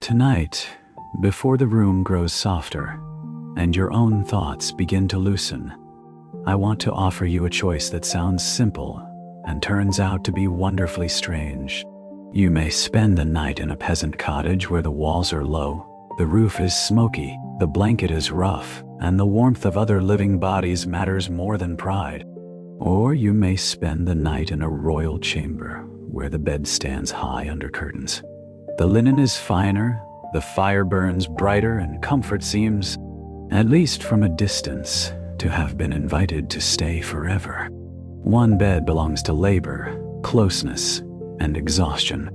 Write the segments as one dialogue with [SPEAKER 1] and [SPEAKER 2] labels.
[SPEAKER 1] Tonight, before the room grows softer and your own thoughts begin to loosen, I want to offer you a choice that sounds simple and turns out to be wonderfully strange. You may spend the night in a peasant cottage where the walls are low, the roof is smoky, the blanket is rough, and the warmth of other living bodies matters more than pride. Or you may spend the night in a royal chamber where the bed stands high under curtains. The linen is finer, the fire burns brighter, and comfort seems, at least from a distance, to have been invited to stay forever. One bed belongs to labor, closeness, and exhaustion.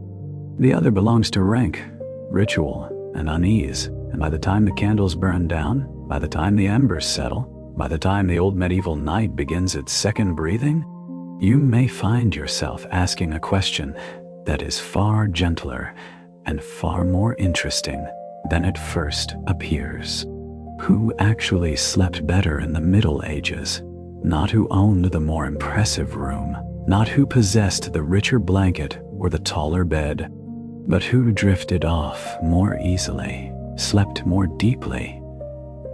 [SPEAKER 1] The other belongs to rank, ritual, and unease. And by the time the candles burn down, by the time the embers settle, by the time the old medieval night begins its second breathing, you may find yourself asking a question that is far gentler and far more interesting than it first appears. Who actually slept better in the Middle Ages? Not who owned the more impressive room, not who possessed the richer blanket or the taller bed, but who drifted off more easily, slept more deeply,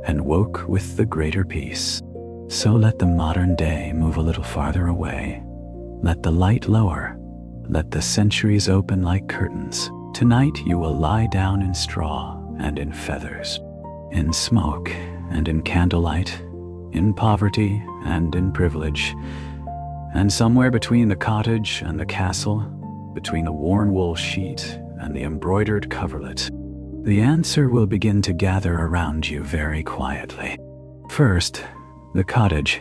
[SPEAKER 1] and woke with the greater peace. So let the modern day move a little farther away. Let the light lower. Let the centuries open like curtains. Tonight you will lie down in straw and in feathers, in smoke and in candlelight, in poverty and in privilege, and somewhere between the cottage and the castle, between the worn wool sheet and the embroidered coverlet, the answer will begin to gather around you very quietly. First, the cottage.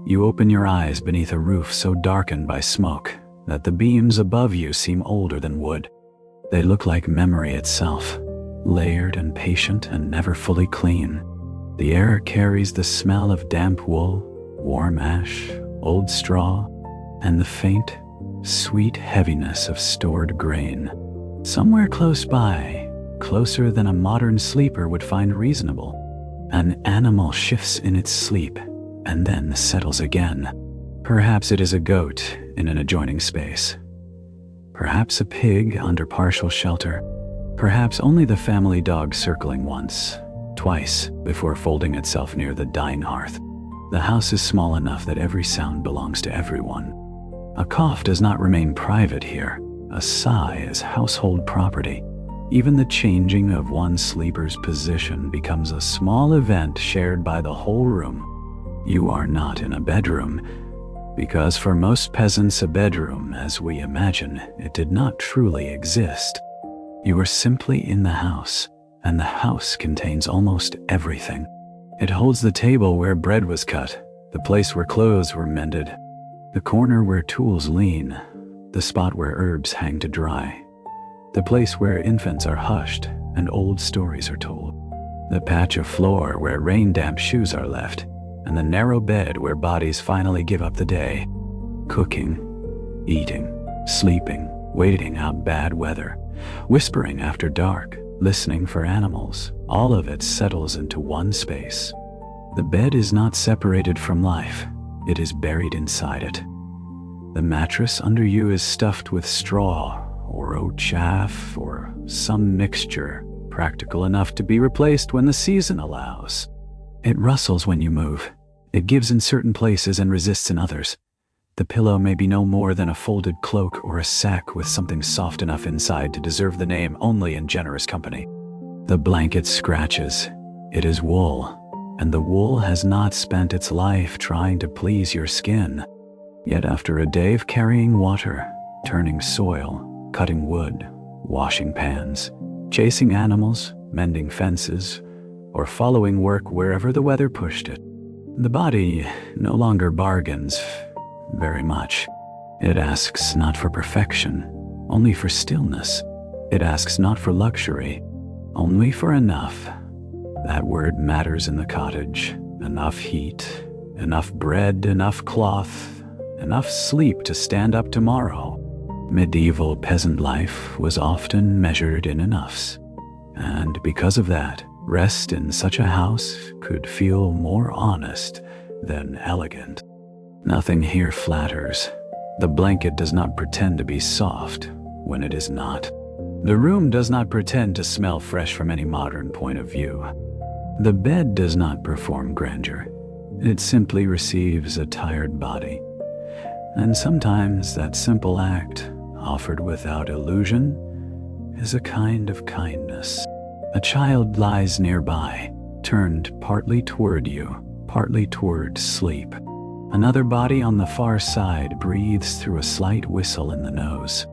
[SPEAKER 1] You open your eyes beneath a roof so darkened by smoke that the beams above you seem older than wood. They look like memory itself, layered and patient and never fully clean. The air carries the smell of damp wool, warm ash, old straw, and the faint, sweet heaviness of stored grain. Somewhere close by, closer than a modern sleeper would find reasonable, an animal shifts in its sleep and then settles again. Perhaps it is a goat in an adjoining space. Perhaps a pig under partial shelter. Perhaps only the family dog circling once, twice before folding itself near the dying hearth. The house is small enough that every sound belongs to everyone. A cough does not remain private here. A sigh is household property. Even the changing of one sleeper's position becomes a small event shared by the whole room. You are not in a bedroom, because for most peasants a bedroom, as we imagine, it did not truly exist. You are simply in the house, and the house contains almost everything. It holds the table where bread was cut, the place where clothes were mended, the corner where tools lean, the spot where herbs hang to dry, the place where infants are hushed and old stories are told, the patch of floor where rain-damp shoes are left, and the narrow bed where bodies finally give up the day. Cooking, eating, sleeping, waiting out bad weather, whispering after dark, listening for animals, all of it settles into one space. The bed is not separated from life, it is buried inside it. The mattress under you is stuffed with straw or oat chaff or some mixture, practical enough to be replaced when the season allows. It rustles when you move. It gives in certain places and resists in others. The pillow may be no more than a folded cloak or a sack with something soft enough inside to deserve the name only in generous company. The blanket scratches. It is wool, and the wool has not spent its life trying to please your skin. Yet after a day of carrying water, turning soil, cutting wood, washing pans, chasing animals, mending fences, or following work wherever the weather pushed it, the body no longer bargains very much. It asks not for perfection, only for stillness. It asks not for luxury, only for enough. That word matters in the cottage. Enough heat, enough bread, enough cloth, enough sleep to stand up tomorrow. Medieval peasant life was often measured in enoughs, and because of that, rest in such a house could feel more honest than elegant. Nothing here flatters. The blanket does not pretend to be soft when it is not. The room does not pretend to smell fresh from any modern point of view. The bed does not perform grandeur. It simply receives a tired body. And sometimes that simple act, offered without illusion, is a kind of kindness. A child lies nearby, turned partly toward you, partly toward sleep. Another body on the far side breathes through a slight whistle in the nose.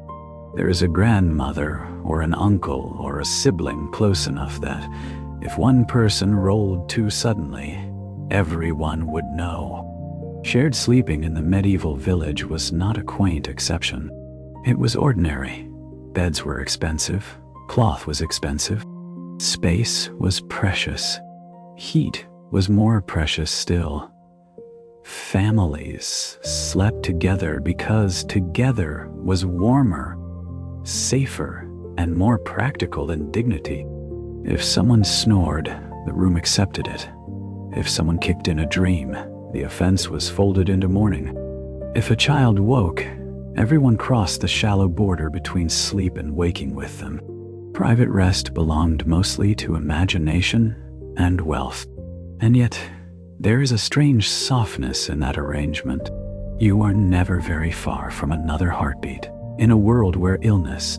[SPEAKER 1] There is a grandmother or an uncle or a sibling close enough that, if one person rolled too suddenly, everyone would know. Shared sleeping in the medieval village was not a quaint exception. It was ordinary. Beds were expensive, cloth was expensive, space was precious, heat was more precious still. Families slept together because together was warmer, safer, and more practical than dignity. If someone snored, the room accepted it. If someone kicked in a dream, the offense was folded into mourning. If a child woke, everyone crossed the shallow border between sleep and waking with them. Private rest belonged mostly to imagination and wealth. And yet, there is a strange softness in that arrangement. You are never very far from another heartbeat, in a world where illness,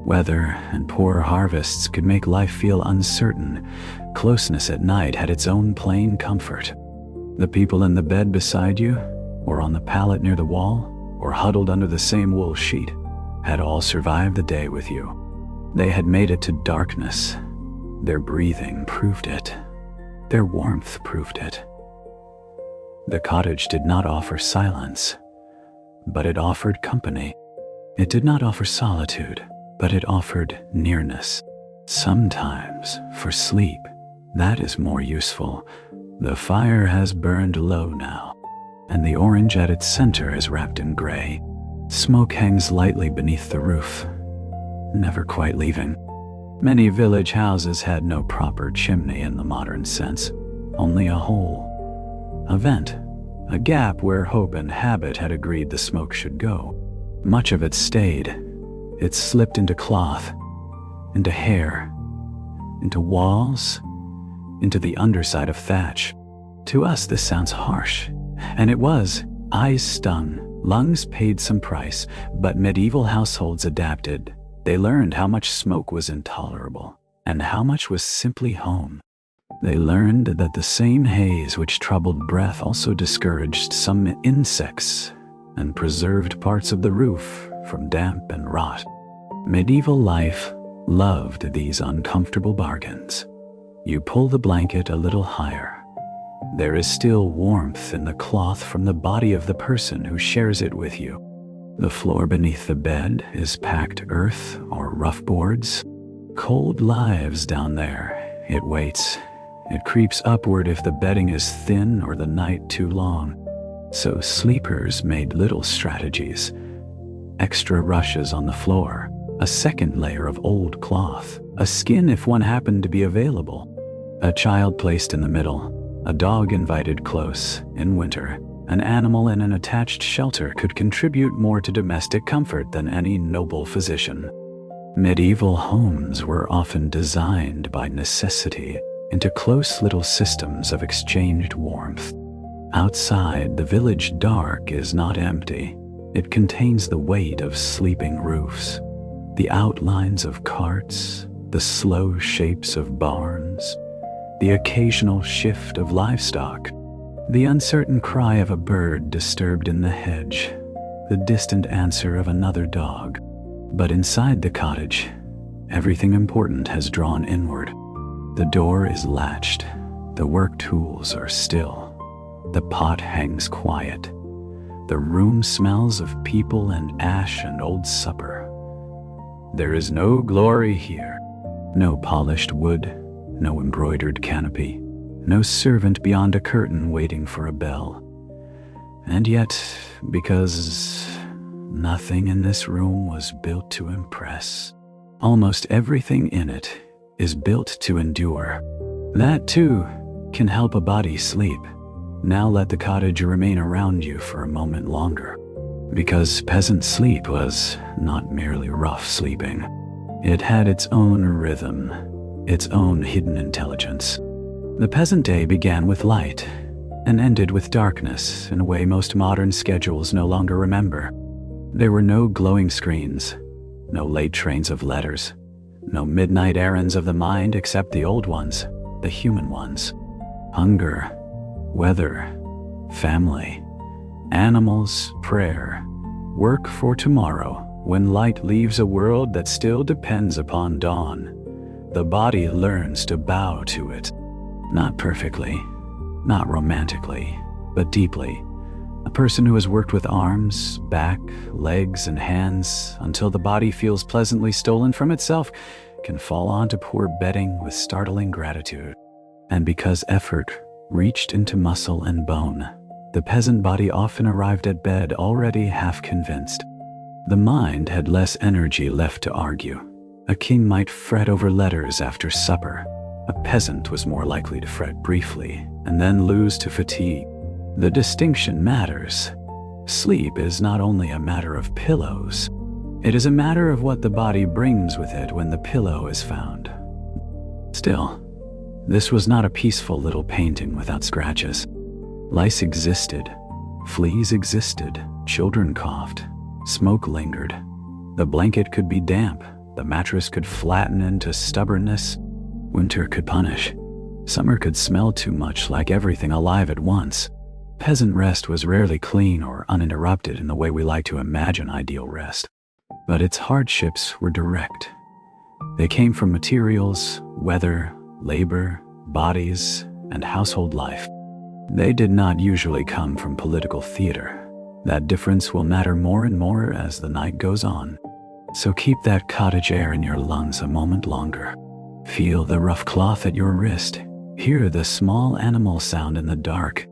[SPEAKER 1] weather, and poor harvests could make life feel uncertain. Closeness at night had its own plain comfort. The people in the bed beside you, or on the pallet near the wall, or huddled under the same wool sheet, had all survived the day with you. They had made it to darkness. Their breathing proved it. Their warmth proved it. The cottage did not offer silence, but it offered company. It did not offer solitude, but it offered nearness. Sometimes, for sleep, that is more useful. The fire has burned low now, and the orange at its center is wrapped in gray. Smoke hangs lightly beneath the roof, never quite leaving. Many village houses had no proper chimney in the modern sense, only a hole, a vent, a gap where hope and habit had agreed the smoke should go. Much of it stayed. It slipped into cloth, into hair, into walls, into the underside of thatch. To us this sounds harsh, and it was. Eyes stung, lungs paid some price, but medieval households adapted. They learned how much smoke was intolerable, and how much was simply home. They learned that the same haze which troubled breath also discouraged some insects and preserved parts of the roof from damp and rot. Medieval life loved these uncomfortable bargains. You pull the blanket a little higher. There is still warmth in the cloth from the body of the person who shares it with you. The floor beneath the bed is packed earth or rough boards. Cold lives down there. It waits. It creeps upward if the bedding is thin or the night too long. So sleepers made little strategies. Extra rushes on the floor, a second layer of old cloth, a skin if one happened to be available, a child placed in the middle, a dog invited close in winter. An animal in an attached shelter could contribute more to domestic comfort than any noble physician. Medieval homes were often designed by necessity into close little systems of exchanged warmth. Outside, the village dark is not empty. It contains the weight of sleeping roofs, the outlines of carts, the slow shapes of barns, the occasional shift of livestock, the uncertain cry of a bird disturbed in the hedge, the distant answer of another dog. But inside the cottage, everything important has drawn inward. The door is latched, the work tools are still, the pot hangs quiet, the room smells of people and ash and old supper. There is no glory here, no polished wood, no embroidered canopy, no servant beyond a curtain waiting for a bell. And yet, because nothing in this room was built to impress, almost everything in it is built to endure. That too can help a body sleep. Now let the cottage remain around you for a moment longer, because peasant sleep was not merely rough sleeping. It had its own rhythm, its own hidden intelligence. The peasant day began with light and ended with darkness in a way most modern schedules no longer remember. There were no glowing screens, no late trains of letters, no midnight errands of the mind except the old ones, the human ones. Hunger, weather, family, animals, prayer, work for tomorrow. When light leaves a world that still depends upon dawn, the body learns to bow to it. Not perfectly, not romantically, but deeply. A person who has worked with arms, back, legs, and hands until the body feels pleasantly stolen from itself can fall onto poor bedding with startling gratitude. And because effort reached into muscle and bone, the peasant body often arrived at bed already half convinced. The mind had less energy left to argue. A king might fret over letters after supper. A peasant was more likely to fret briefly and then lose to fatigue. The distinction matters. Sleep is not only a matter of pillows. It is a matter of what the body brings with it when the pillow is found. Still, this was not a peaceful little painting without scratches. Lice existed. Fleas existed. Children coughed. Smoke lingered. The blanket could be damp. The mattress could flatten into stubbornness. Winter could punish. Summer could smell too much like everything alive at once. Peasant rest was rarely clean or uninterrupted in the way we like to imagine ideal rest. But its hardships were direct. They came from materials, weather, labor, bodies, and household life. They did not usually come from political theater. That difference will matter more and more as the night goes on. So keep that cottage air in your lungs a moment longer. Feel the rough cloth at your wrist. Hear the small animal sound in the dark.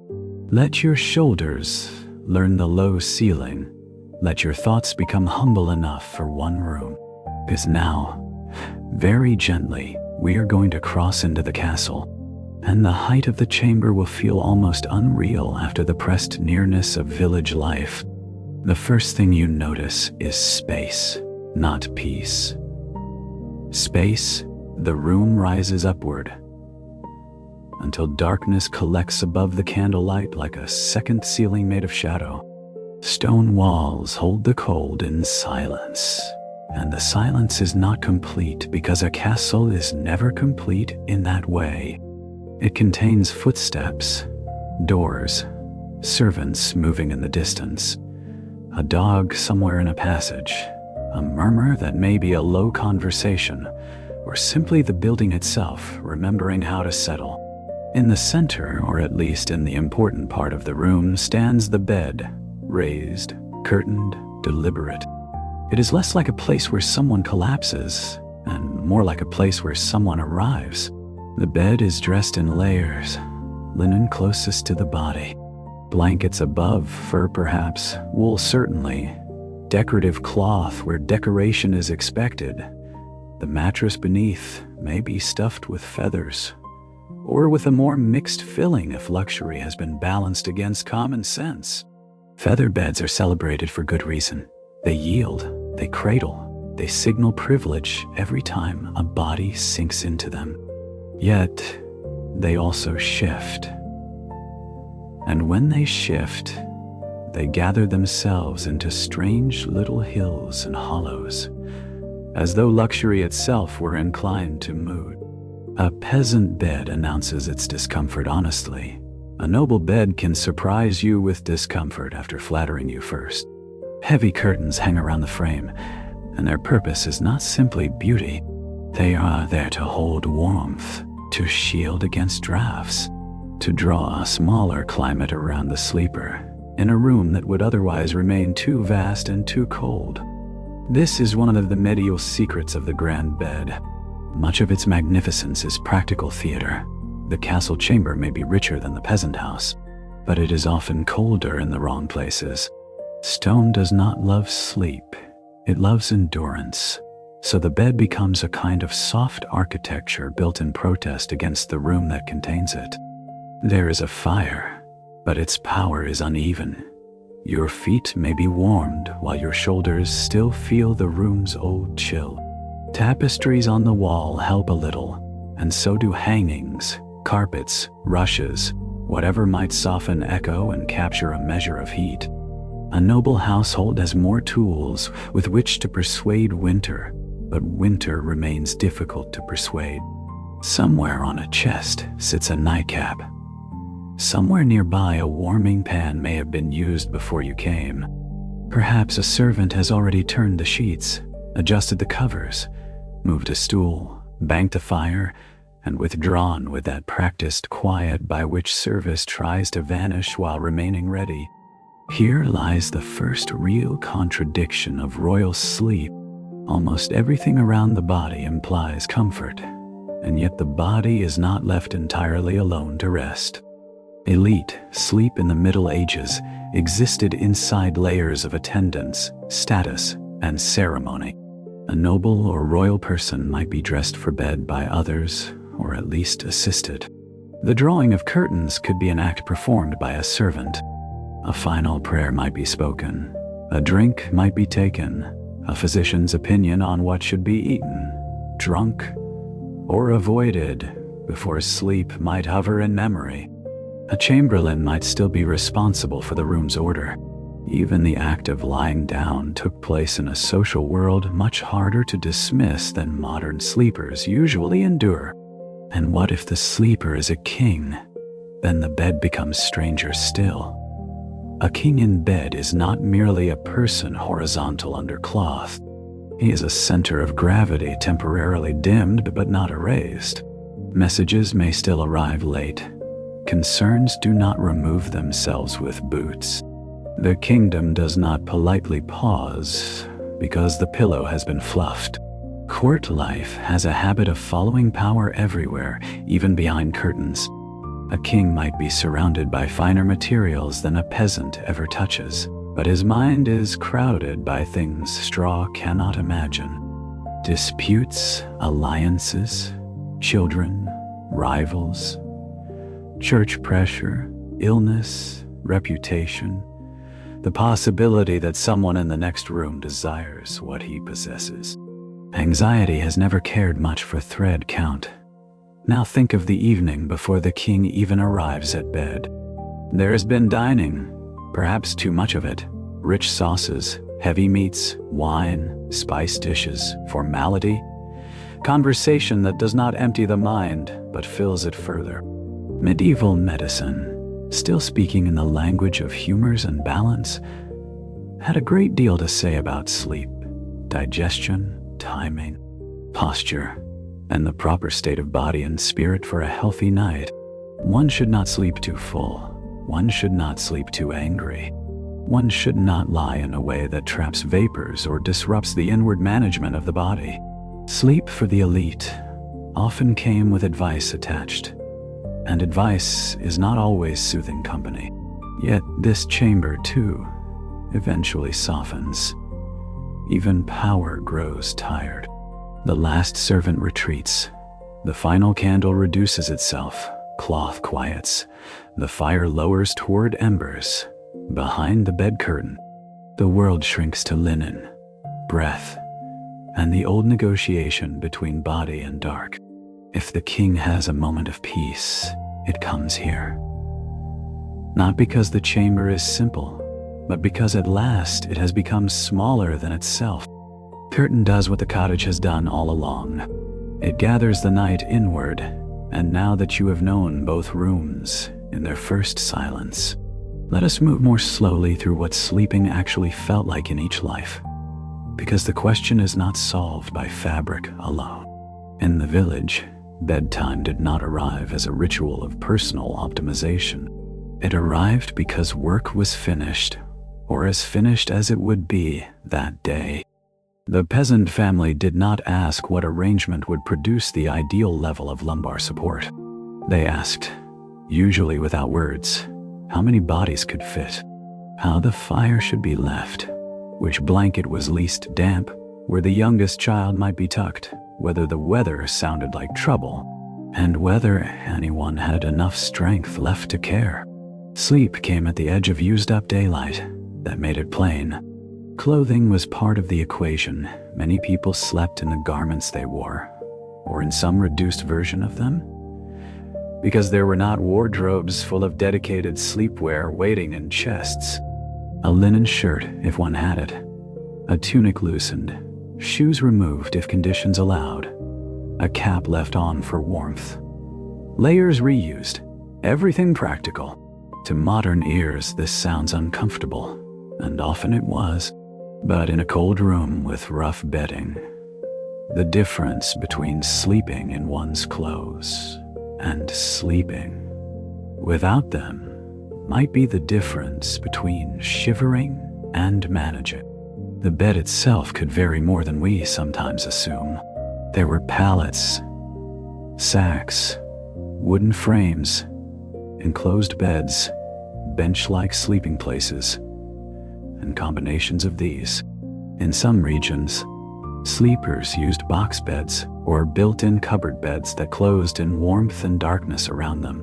[SPEAKER 1] Let your shoulders learn the low ceiling. Let your thoughts become humble enough for one room. Because now, very gently, we are going to cross into the castle. And the height of the chamber will feel almost unreal after the pressed nearness of village life. The first thing you notice is space, not peace. Space, the room rises upward until darkness collects above the candlelight like a second ceiling made of shadow. Stone walls hold the cold in silence, and the silence is not complete because a castle is never complete in that way. It contains footsteps, doors, servants moving in the distance, a dog somewhere in a passage, a murmur that may be a low conversation, or simply the building itself remembering how to settle. In the center, or at least in the important part of the room, stands the bed, raised, curtained, deliberate. It is less like a place where someone collapses, and more like a place where someone arrives. The bed is dressed in layers, linen closest to the body, blankets above, fur perhaps, wool certainly, decorative cloth where decoration is expected. The mattress beneath may be stuffed with feathers, or with a more mixed filling if luxury has been balanced against common sense. Feather beds are celebrated for good reason. They yield, they cradle, they signal privilege every time a body sinks into them. Yet, they also shift. And when they shift, they gather themselves into strange little hills and hollows, as though luxury itself were inclined to mood. A peasant bed announces its discomfort honestly. A noble bed can surprise you with discomfort after flattering you first. Heavy curtains hang around the frame, and their purpose is not simply beauty. They are there to hold warmth, to shield against drafts, to draw a smaller climate around the sleeper in a room that would otherwise remain too vast and too cold. This is one of the medieval secrets of the grand bed. Much of its magnificence is practical theater. The castle chamber may be richer than the peasant house, but it is often colder in the wrong places. Stone does not love sleep, it loves endurance. So the bed becomes a kind of soft architecture built in protest against the room that contains it. There is a fire, but its power is uneven. Your feet may be warmed while your shoulders still feel the room's old chill. Tapestries on the wall help a little, and so do hangings, carpets, rushes, whatever might soften echo and capture a measure of heat. A noble household has more tools with which to persuade winter, but winter remains difficult to persuade. Somewhere on a chest sits a nightcap. Somewhere nearby a warming pan may have been used before you came. Perhaps a servant has already turned the sheets, adjusted the covers, moved a stool, banked a fire, and withdrawn with that practiced quiet by which service tries to vanish while remaining ready. Here lies the first real contradiction of royal sleep. Almost everything around the body implies comfort, and yet the body is not left entirely alone to rest. Elite sleep in the Middle Ages existed inside layers of attendance, status, and ceremony. A noble or royal person might be dressed for bed by others, or at least assisted. The drawing of curtains could be an act performed by a servant. A final prayer might be spoken. A drink might be taken. A physician's opinion on what should be eaten, drunk, or avoided before sleep might hover in memory. A chamberlain might still be responsible for the room's order. Even the act of lying down took place in a social world much harder to dismiss than modern sleepers usually endure. And what if the sleeper is a king? Then the bed becomes stranger still. A king in bed is not merely a person horizontal under cloth. He is a center of gravity temporarily dimmed but not erased. Messages may still arrive late. Concerns do not remove themselves with boots. The kingdom does not politely pause because the pillow has been fluffed. Court life has a habit of following power everywhere, even behind curtains. A king might be surrounded by finer materials than a peasant ever touches, but his mind is crowded by things straw cannot imagine. Disputes, alliances, children, rivals, church pressure, illness, reputation, the possibility that someone in the next room desires what he possesses. Anxiety has never cared much for thread count. Now think of the evening before the king even arrives at bed. There has been dining, perhaps too much of it, rich sauces, heavy meats, wine, spice dishes, formality, conversation that does not empty the mind but fills it further. Medieval medicine, still speaking in the language of humors and balance, had a great deal to say about sleep, digestion, timing, posture, and the proper state of body and spirit for a healthy night. One should not sleep too full. One should not sleep too angry. One should not lie in a way that traps vapors or disrupts the inward management of the body. Sleep for the elite often came with advice attached, and advice is not always soothing company. Yet this chamber, too, eventually softens. Even power grows tired. The last servant retreats. The final candle reduces itself. Cloth quiets. The fire lowers toward embers. Behind the bed curtain, the world shrinks to linen, breath, and the old negotiation between body and dark. If the king has a moment of peace, it comes here. Not because the chamber is simple, but because at last it has become smaller than itself. Curtain does what the cottage has done all along. It gathers the night inward, and now that you have known both rooms in their first silence, let us move more slowly through what sleeping actually felt like in each life, because the question is not solved by fabric alone. In the village, bedtime did not arrive as a ritual of personal optimization. It arrived because work was finished, or as finished as it would be that day. The peasant family did not ask what arrangement would produce the ideal level of lumbar support. They asked, usually without words, how many bodies could fit, how the fire should be left, which blanket was least damp, where the youngest child might be tucked, whether the weather sounded like trouble, and whether anyone had enough strength left to care. Sleep came at the edge of used-up daylight that made it plain. Clothing was part of the equation. Many people slept in the garments they wore, or in some reduced version of them, because there were not wardrobes full of dedicated sleepwear waiting in chests. A linen shirt, if one had it, a tunic loosened, shoes removed if conditions allowed, a cap left on for warmth. Layers reused, everything practical. To modern ears, this sounds uncomfortable, and often it was. But in a cold room with rough bedding, the difference between sleeping in one's clothes and sleeping without them might be the difference between shivering and managing. The bed itself could vary more than we sometimes assume. There were pallets, sacks, wooden frames, enclosed beds, bench-like sleeping places, and combinations of these. In some regions, sleepers used box beds or built-in cupboard beds that closed in warmth and darkness around them.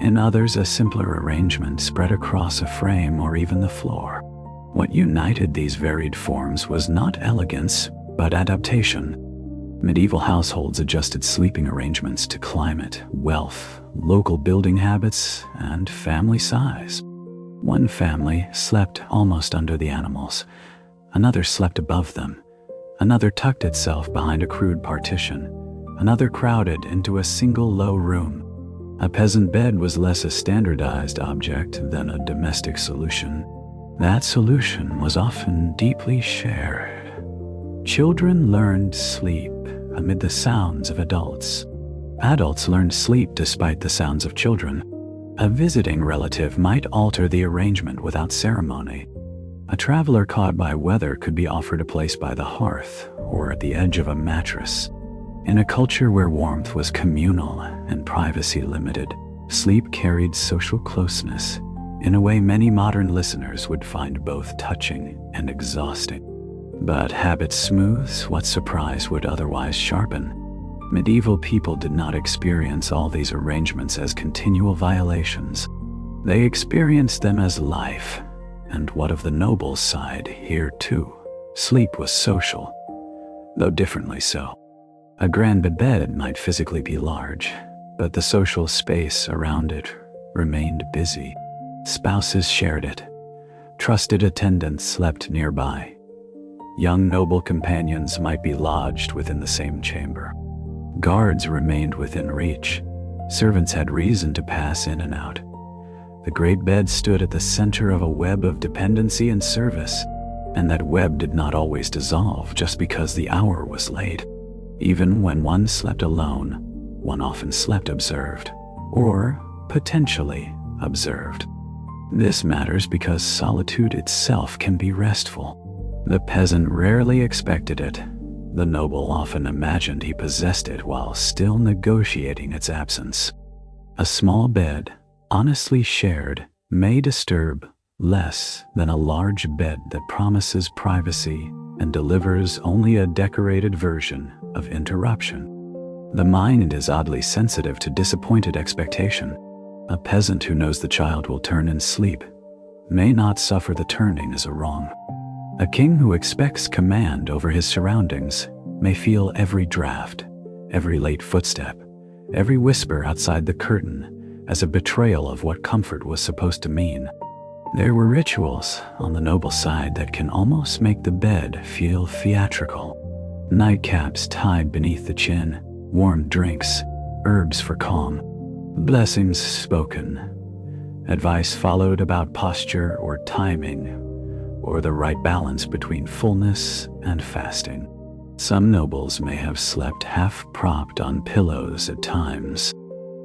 [SPEAKER 1] In others, a simpler arrangement spread across a frame or even the floor. What united these varied forms was not elegance, but adaptation. Medieval households adjusted sleeping arrangements to climate, wealth, local building habits, and family size. One family slept almost under the animals, another slept above them, another tucked itself behind a crude partition, another crowded into a single low room. A peasant bed was less a standardized object than a domestic solution. That solution was often deeply shared. Children learned sleep amid the sounds of adults. Adults learned sleep despite the sounds of children. A visiting relative might alter the arrangement without ceremony. A traveler caught by weather could be offered a place by the hearth or at the edge of a mattress. In a culture where warmth was communal and privacy limited, sleep carried social closeness in a way many modern listeners would find both touching and exhausting. But habit smooths what surprise would otherwise sharpen. Medieval people did not experience all these arrangements as continual violations. They experienced them as life, and what of the noble side here too? Sleep was social, though differently so. A grand bed might physically be large, but the social space around it remained busy. Spouses shared it. Trusted attendants slept nearby. Young noble companions might be lodged within the same chamber. Guards remained within reach. Servants had reason to pass in and out. The great bed stood at the center of a web of dependency and service, and that web did not always dissolve just because the hour was late. Even when one slept alone, one often slept observed, or potentially observed. This matters because solitude itself can be restful. The peasant rarely expected it. The noble often imagined he possessed it while still negotiating its absence. A small bed, honestly shared, may disturb less than a large bed that promises privacy and delivers only a decorated version of interruption. The mind is oddly sensitive to disappointed expectation. A peasant who knows the child will turn in sleep may not suffer the turning as a wrong. A king who expects command over his surroundings may feel every draft, every late footstep, every whisper outside the curtain as a betrayal of what comfort was supposed to mean. There were rituals on the noble side that can almost make the bed feel theatrical. Nightcaps tied beneath the chin, warm drinks, herbs for calm, blessings spoken, advice followed about posture or timing, or the right balance between fullness and fasting. Some nobles may have slept half-propped on pillows at times,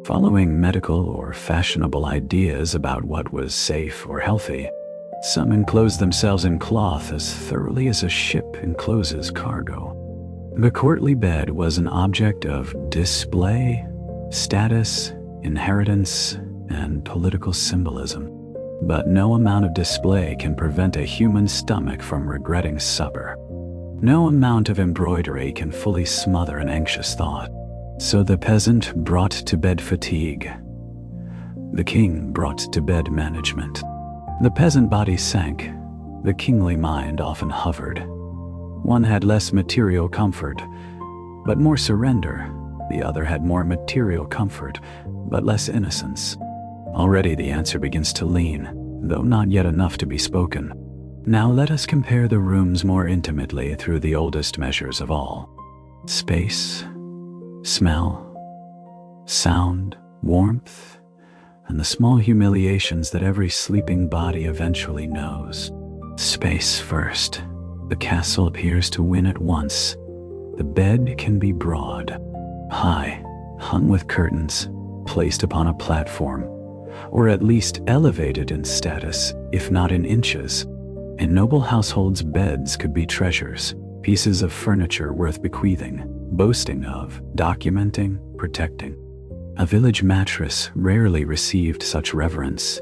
[SPEAKER 1] following medical or fashionable ideas about what was safe or healthy. Some enclosed themselves in cloth as thoroughly as a ship encloses cargo. The courtly bed was an object of display, status, inheritance, and political symbolism. But no amount of display can prevent a human stomach from regretting supper. No amount of embroidery can fully smother an anxious thought. So the peasant brought to bed fatigue. The king brought to bed management. The peasant body sank, the kingly mind often hovered. One had less material comfort, but more surrender. The other had more material comfort, but less innocence. Already the answer begins to lean, though not yet enough to be spoken. Now let us compare the rooms more intimately through the oldest measures of all: space, smell, sound, warmth, and the small humiliations that every sleeping body eventually knows. Space first. The castle appears to win at once. The bed can be broad, high, hung with curtains, placed upon a platform, or at least elevated in status, if not in inches. In noble households, beds could be treasures, pieces of furniture worth bequeathing, boasting of, documenting, protecting. A village mattress rarely received such reverence.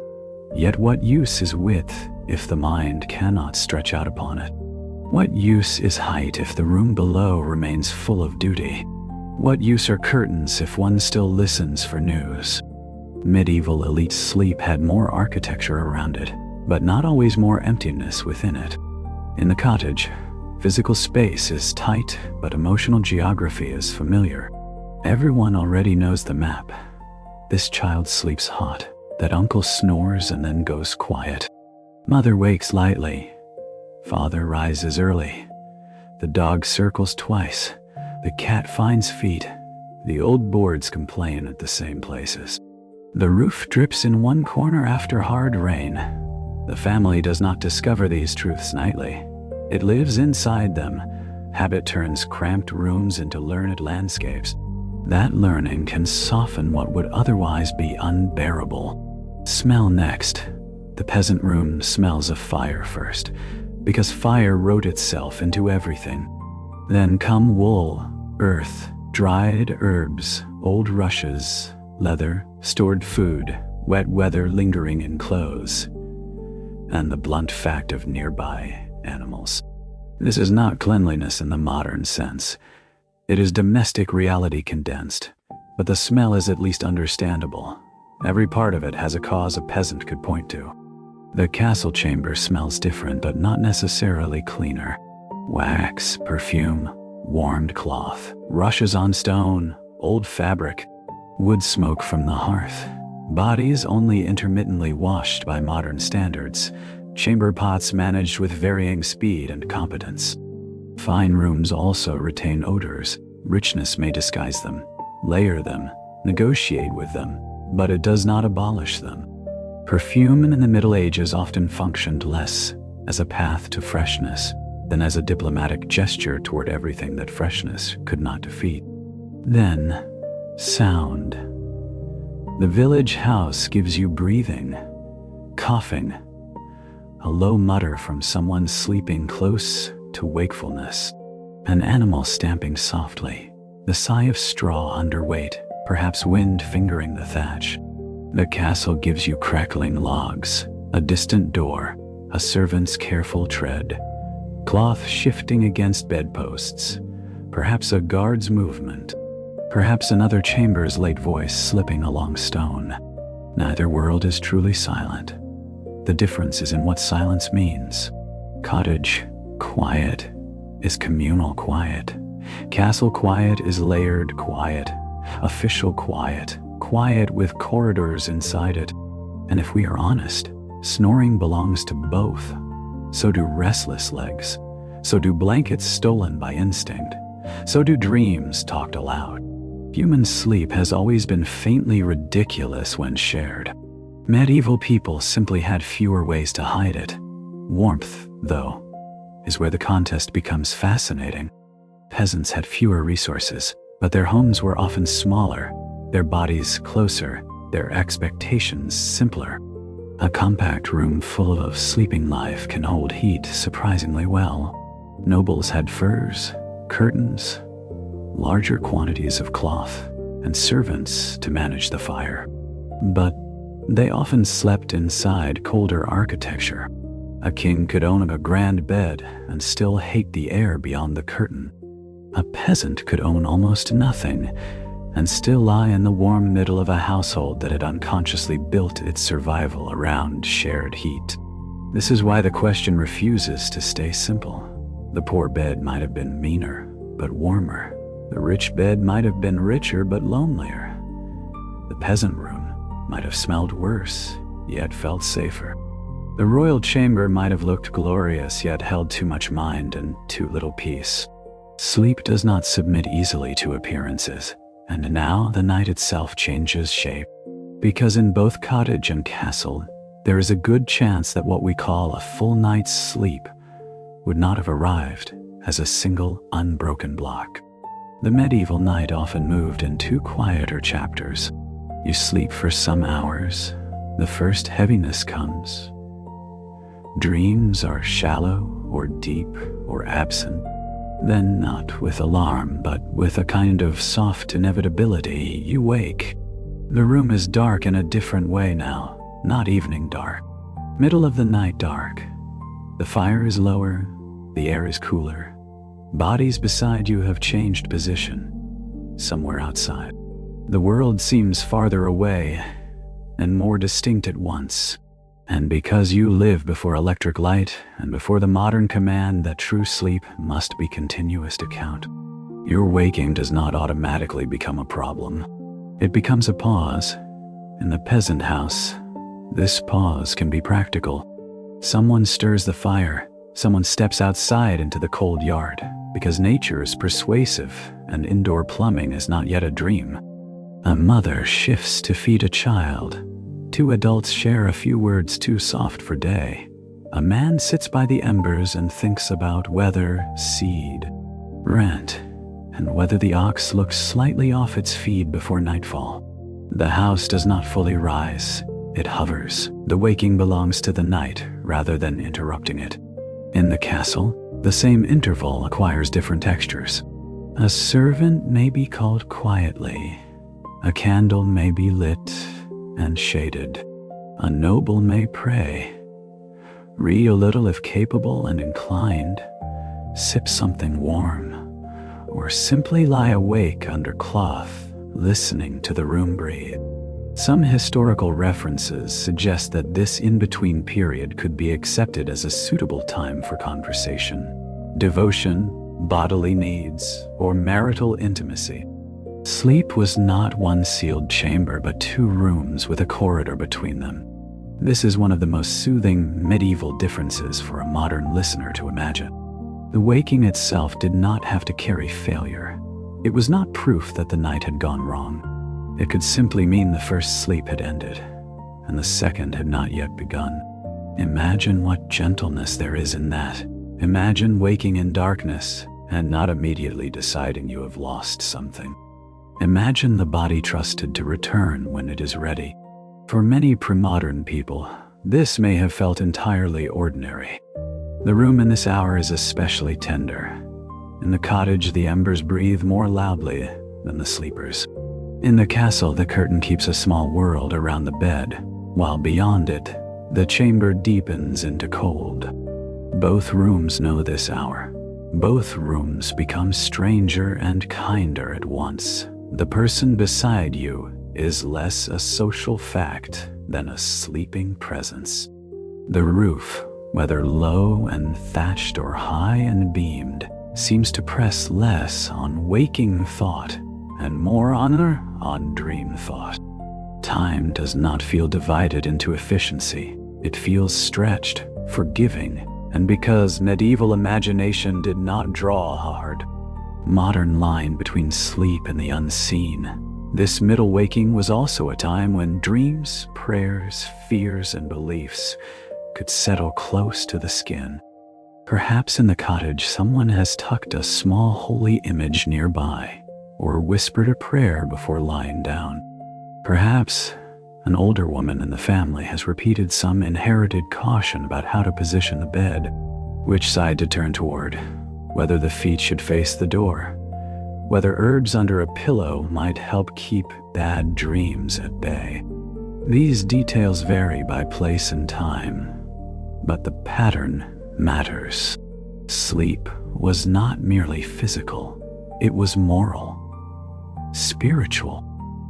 [SPEAKER 1] Yet what use is width if the mind cannot stretch out upon it? What use is height if the room below remains full of duty? What use are curtains if one still listens for news? Medieval elite sleep had more architecture around it, but not always more emptiness within it. In the cottage, physical space is tight, but emotional geography is familiar. Everyone already knows the map. This child sleeps hot. That uncle snores and then goes quiet. Mother wakes lightly. Father rises early. The dog circles twice. The cat finds feet. The old boards complain at the same places. The roof drips in one corner after hard rain. The family does not discover these truths nightly. It lives inside them. Habit turns cramped rooms into learned landscapes. That learning can soften what would otherwise be unbearable. Smell next. The peasant room smells of fire first, because fire wrote itself into everything. Then come wool, earth, dried herbs, old rushes, leather, stored food, wet weather lingering in clothes, and the blunt fact of nearby animals. This is not cleanliness in the modern sense. It is domestic reality condensed, but the smell is at least understandable. Every part of it has a cause a peasant could point to. The castle chamber smells different, but not necessarily cleaner. Wax, perfume, warmed cloth, rushes on stone, old fabric, wood smoke from the hearth. Bodies only intermittently washed by modern standards. Chamber pots managed with varying speed and competence. Fine rooms also retain odors. Richness may disguise them, layer them, negotiate with them, but it does not abolish them. Perfume in the Middle Ages often functioned less as a path to freshness than as a diplomatic gesture toward everything that freshness could not defeat. Then, sound. The village house gives you breathing, coughing, a low mutter from someone sleeping close to wakefulness, an animal stamping softly, the sigh of straw underweight, perhaps wind fingering the thatch. The castle gives you crackling logs, a distant door, a servant's careful tread, cloth shifting against bedposts, perhaps a guard's movement, perhaps another chamber's late voice slipping along stone. Neither world is truly silent. The difference is in what silence means. Cottage quiet is communal quiet. Castle quiet is layered quiet, official quiet, quiet with corridors inside it. And if we are honest, snoring belongs to both. So do restless legs. So do blankets stolen by instinct. So do dreams talked aloud. Human sleep has always been faintly ridiculous when shared. Medieval people simply had fewer ways to hide it. Warmth, though, is where the contest becomes fascinating. Peasants had fewer resources, but their homes were often smaller, their bodies closer, their expectations simpler. A compact room full of sleeping life can hold heat surprisingly well. Nobles had furs, curtains, larger quantities of cloth, and servants to manage the fire. But they often slept inside colder architecture. A king could own a grand bed and still hate the air beyond the curtain. A peasant could own almost nothing and still lie in the warm middle of a household that had unconsciously built its survival around shared heat. This is why the question refuses to stay simple. The poor bed might have been meaner, but warmer. The rich bed might have been richer, but lonelier. The peasant room might have smelled worse, yet felt safer. The royal chamber might have looked glorious, yet held too much mind and too little peace. Sleep does not submit easily to appearances, and now the night itself changes shape. Because in both cottage and castle, there is a good chance that what we call a full night's sleep would not have arrived as a single unbroken block. The medieval night often moved in two quieter chapters. You sleep for some hours, the first heaviness comes. Dreams are shallow or deep or absent. Then, not with alarm, but with a kind of soft inevitability, you wake. The room is dark in a different way now, not evening dark. Middle of the night dark. The fire is lower, the air is cooler. Bodies beside you have changed position, somewhere outside. The world seems farther away and more distinct at once. And because you live before electric light and before the modern command that true sleep must be continuous to count, your waking does not automatically become a problem. It becomes a pause. In the peasant house, this pause can be practical. Someone stirs the fire. Someone steps outside into the cold yard, because nature is persuasive and indoor plumbing is not yet a dream. A mother shifts to feed a child. Two adults share a few words too soft for day. A man sits by the embers and thinks about weather, seed, rent, and whether the ox looks slightly off its feed before nightfall. The house does not fully rise, it hovers. The waking belongs to the night rather than interrupting it. In the castle, the same interval acquires different textures. A servant may be called quietly. A candle may be lit and shaded. A noble may pray. Read a little if capable and inclined. Sip something warm. Or simply lie awake under cloth, listening to the room breathe. Some historical references suggest that this in-between period could be accepted as a suitable time for conversation, devotion, bodily needs, or marital intimacy. Sleep was not one sealed chamber, but two rooms with a corridor between them. This is one of the most soothing medieval differences for a modern listener to imagine. The waking itself did not have to carry failure. It was not proof that the night had gone wrong. It could simply mean the first sleep had ended, and the second had not yet begun. Imagine what gentleness there is in that. Imagine waking in darkness and not immediately deciding you have lost something. Imagine the body trusted to return when it is ready. For many pre-modern people, this may have felt entirely ordinary. The room in this hour is especially tender. In the cottage, the embers breathe more loudly than the sleepers. In the castle, the curtain keeps a small world around the bed, while beyond it, the chamber deepens into cold. Both rooms know this hour. Both rooms become stranger and kinder at once. The person beside you is less a social fact than a sleeping presence. The roof, whether low and thatched or high and beamed, seems to press less on waking thought and more on dream thought. Time does not feel divided into efficiency. It feels stretched, forgiving, and because medieval imagination did not draw a hard, modern line between sleep and the unseen, this middle waking was also a time when dreams, prayers, fears, and beliefs could settle close to the skin. Perhaps in the cottage someone has tucked a small holy image nearby, or whispered a prayer before lying down. Perhaps an older woman in the family has repeated some inherited caution about how to position the bed, which side to turn toward, whether the feet should face the door, whether herbs under a pillow might help keep bad dreams at bay. These details vary by place and time, but the pattern matters. Sleep was not merely physical, it was moral, spiritual,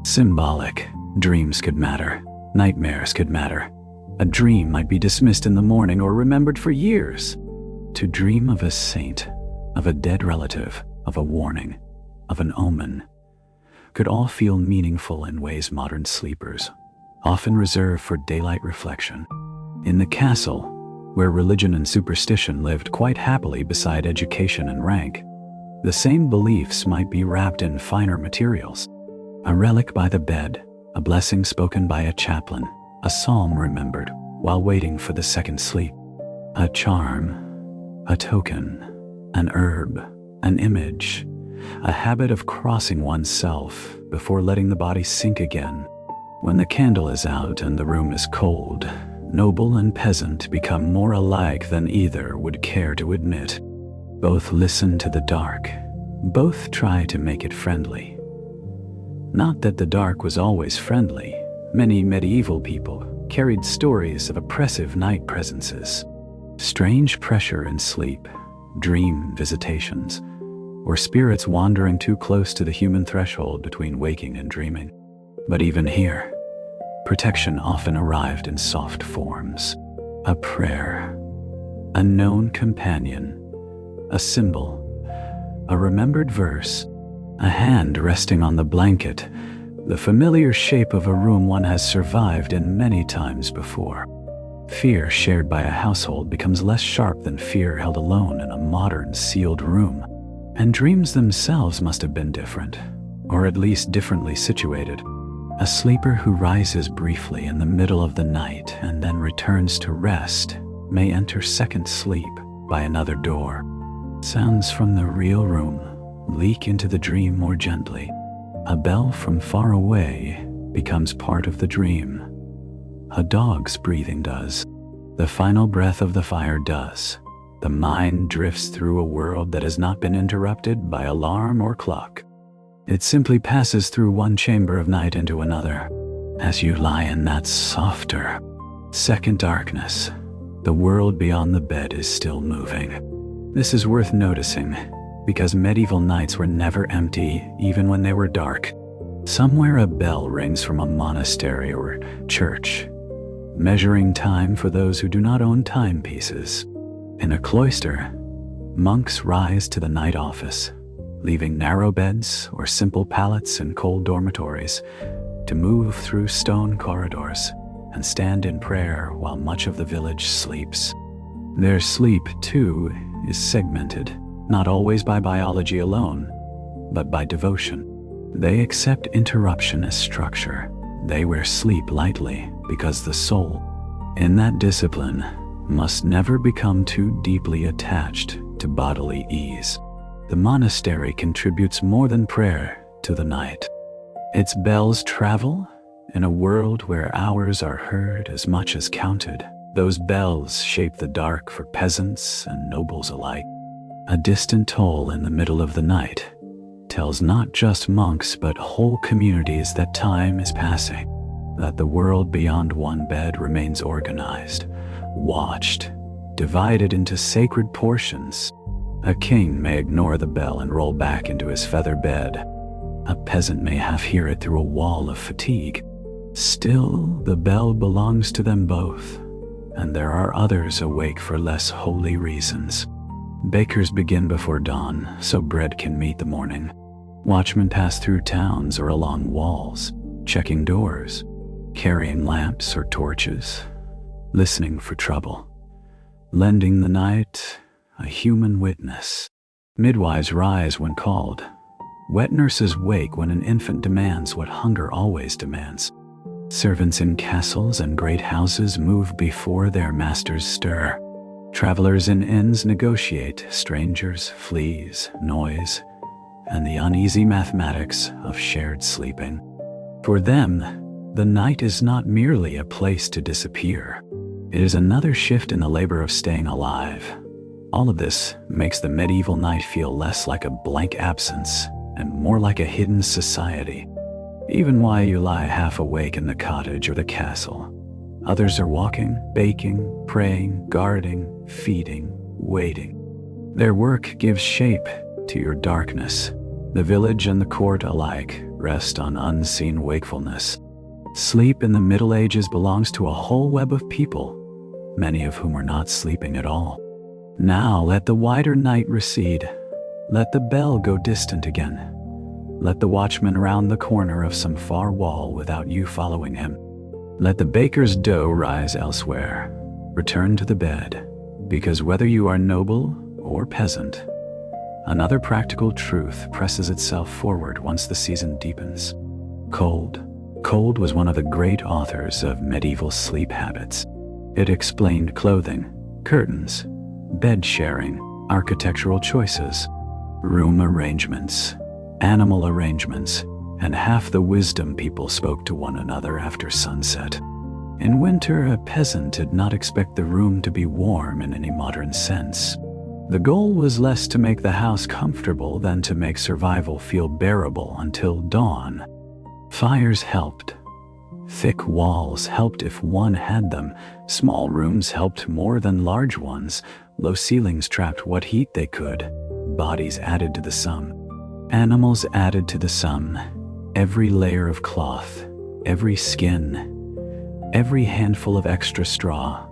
[SPEAKER 1] symbolic. Dreams could matter, nightmares could matter, A dream might be dismissed in the morning or remembered for years. To dream of a saint, of a dead relative, of a warning, of an omen, could all feel meaningful in ways modern sleepers often reserve for daylight reflection. In the castle, where religion and superstition lived quite happily beside education and rank, the same beliefs might be wrapped in finer materials. A relic by the bed, a blessing spoken by a chaplain, a psalm remembered while waiting for the second sleep. A charm, a token, an herb, an image, a habit of crossing oneself before letting the body sink again. When the candle is out and the room is cold, noble and peasant become more alike than either would care to admit. Both listen to the dark. Both try to make it friendly. Not that the dark was always friendly. Many medieval people carried stories of oppressive night presences, strange pressure in sleep, dream visitations, or spirits wandering too close to the human threshold between waking and dreaming. But even here, protection often arrived in soft forms. A prayer, a known companion, a symbol, a remembered verse, a hand resting on the blanket, the familiar shape of a room one has survived in many times before. Fear shared by a household becomes less sharp than fear held alone in a modern, sealed room. And dreams themselves must have been different, or at least differently situated. A sleeper who rises briefly in the middle of the night and then returns to rest may enter second sleep by another door. Sounds from the real room leak into the dream more gently. A bell from far away becomes part of the dream. A dog's breathing does. The final breath of the fire does. The mind drifts through a world that has not been interrupted by alarm or clock. It simply passes through one chamber of night into another. As you lie in that softer, second darkness, the world beyond the bed is still moving. This is worth noticing, because medieval nights were never empty, even when they were dark. Somewhere a bell rings from a monastery or church, measuring time for those who do not own timepieces. In a cloister, monks rise to the night office, leaving narrow beds or simple pallets in cold dormitories to move through stone corridors and stand in prayer while much of the village sleeps. Their sleep, too, is segmented, not always by biology alone, but by devotion. They accept interruption as structure. They wear sleep lightly because the soul, in that discipline, must never become too deeply attached to bodily ease. The monastery contributes more than prayer to the night. Its bells travel in a world where hours are heard as much as counted. Those bells shape the dark for peasants and nobles alike. A distant toll in the middle of the night tells not just monks but whole communities that time is passing, that the world beyond one bed remains organized, watched, divided into sacred portions. A king may ignore the bell and roll back into his feather bed. A peasant may half hear it through a wall of fatigue. Still, the bell belongs to them both, and there are others awake for less holy reasons. Bakers begin before dawn, so bread can meet the morning. Watchmen pass through towns or along walls, checking doors, carrying lamps or torches, listening for trouble, lending the night a human witness. Midwives rise when called. Wet nurses wake when an infant demands what hunger always demands. Servants in castles and great houses move before their masters stir. Travelers in inns negotiate strangers, fleas, noise, and the uneasy mathematics of shared sleeping. For them, the night is not merely a place to disappear. It is another shift in the labor of staying alive. All of this makes the medieval night feel less like a blank absence and more like a hidden society. Even while you lie half awake in the cottage or the castle, others are walking, baking, praying, guarding, feeding, waiting. Their work gives shape to your darkness. The village and the court alike rest on unseen wakefulness. Sleep in the Middle Ages belongs to a whole web of people, many of whom are not sleeping at all. Now let the wider night recede. Let the bell go distant again. Let the watchman round the corner of some far wall without you following him. Let the baker's dough rise elsewhere. Return to the bed, because whether you are noble or peasant, another practical truth presses itself forward once the season deepens. Cold. Cold was one of the great authors of medieval sleep habits. It explained clothing, curtains, bed sharing, architectural choices, room arrangements, animal arrangements, and half the wisdom people spoke to one another after sunset. In winter, a peasant did not expect the room to be warm in any modern sense. The goal was less to make the house comfortable than to make survival feel bearable until dawn. Fires helped. Thick walls helped if one had them. Small rooms helped more than large ones. Low ceilings trapped what heat they could. Bodies added to the sum. Animals added to the sum. Every layer of cloth, every skin, every handful of extra straw,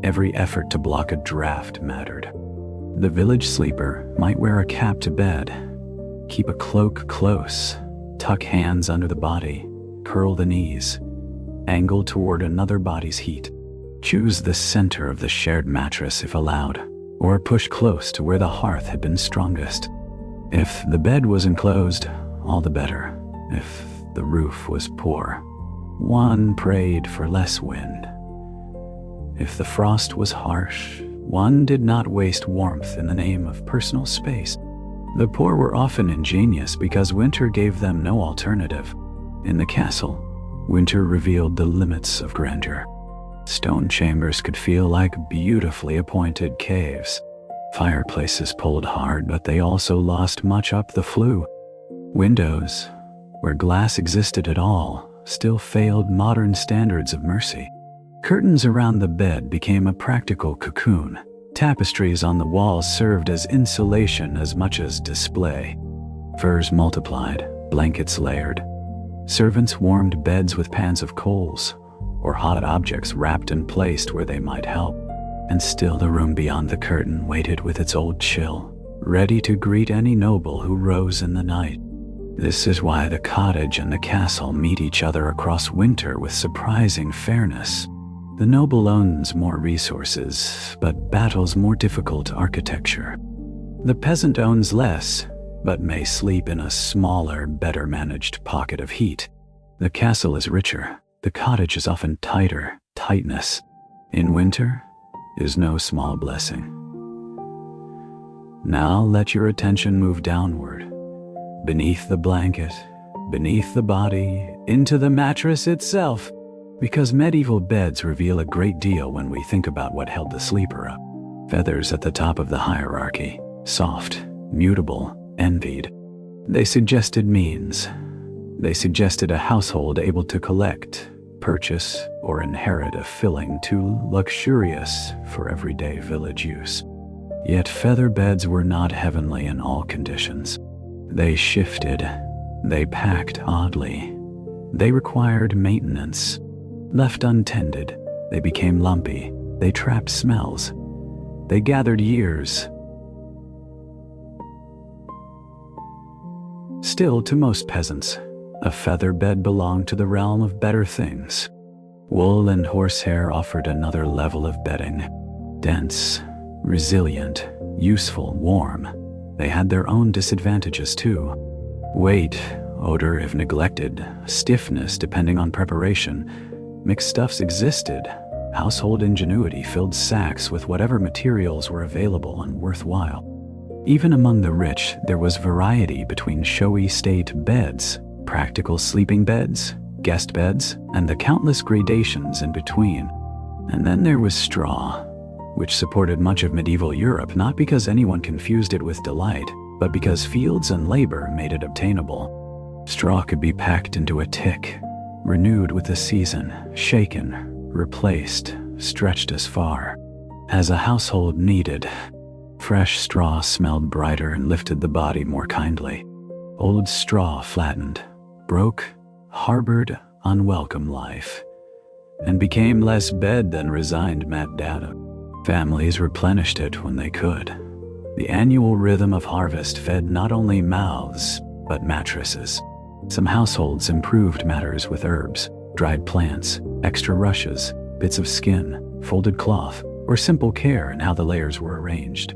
[SPEAKER 1] every effort to block a draft mattered. The village sleeper might wear a cap to bed, keep a cloak close, tuck hands under the body, curl the knees, angle toward another body's heat. Choose the center of the shared mattress if allowed, or push close to where the hearth had been strongest. If the bed was enclosed, all the better. If the roof was poor, one prayed for less wind. If the frost was harsh, one did not waste warmth in the name of personal space. The poor were often ingenious because winter gave them no alternative. In the castle, winter revealed the limits of grandeur. Stone chambers could feel like beautifully appointed caves. Fireplaces pulled hard, but they also lost much up the flue. Windows, where glass existed at all, still failed modern standards of mercy. Curtains around the bed became a practical cocoon. Tapestries on the walls served as insulation as much as display. Furs multiplied, blankets layered. Servants warmed beds with pans of coals, or hot objects wrapped and placed where they might help. And still the room beyond the curtain waited with its old chill, ready to greet any noble who rose in the night. This is why the cottage and the castle meet each other across winter with surprising fairness. The noble owns more resources, but battles more difficult architecture. The peasant owns less, but may sleep in a smaller, better managed pocket of heat. The castle is richer. The cottage is often tighter. Tightness in winter is no small blessing. Now let your attention move downward. Beneath the blanket, beneath the body, into the mattress itself, because medieval beds reveal a great deal when we think about what held the sleeper up. Feathers at the top of the hierarchy, soft, mutable, envied. They suggested means. They suggested a household able to collect, purchase, or inherit a filling too luxurious for everyday village use. Yet feather beds were not heavenly in all conditions. They shifted. They packed oddly. They required maintenance. Left untended, they became lumpy. They trapped smells. They gathered years. Still, to most peasants, a feather bed belonged to the realm of better things. Wool and horsehair offered another level of bedding. Dense, resilient, useful, warm. They had their own disadvantages too. Weight, odor if neglected, stiffness depending on preparation. Mixed stuffs existed. Household ingenuity filled sacks with whatever materials were available and worthwhile. Even among the rich, there was variety between showy state beds, practical sleeping beds, guest beds, and the countless gradations in between. And then there was straw, which supported much of medieval Europe not because anyone confused it with delight, but because fields and labor made it obtainable. Straw could be packed into a tick, renewed with the season, shaken, replaced, stretched as far as a household needed. Fresh straw smelled brighter and lifted the body more kindly. Old straw flattened, broke, harbored unwelcome life, and became less bed than resigned mat data. Families replenished it when they could. The annual rhythm of harvest fed not only mouths, but mattresses. Some households improved matters with herbs, dried plants, extra rushes, bits of skin, folded cloth, or simple care in how the layers were arranged.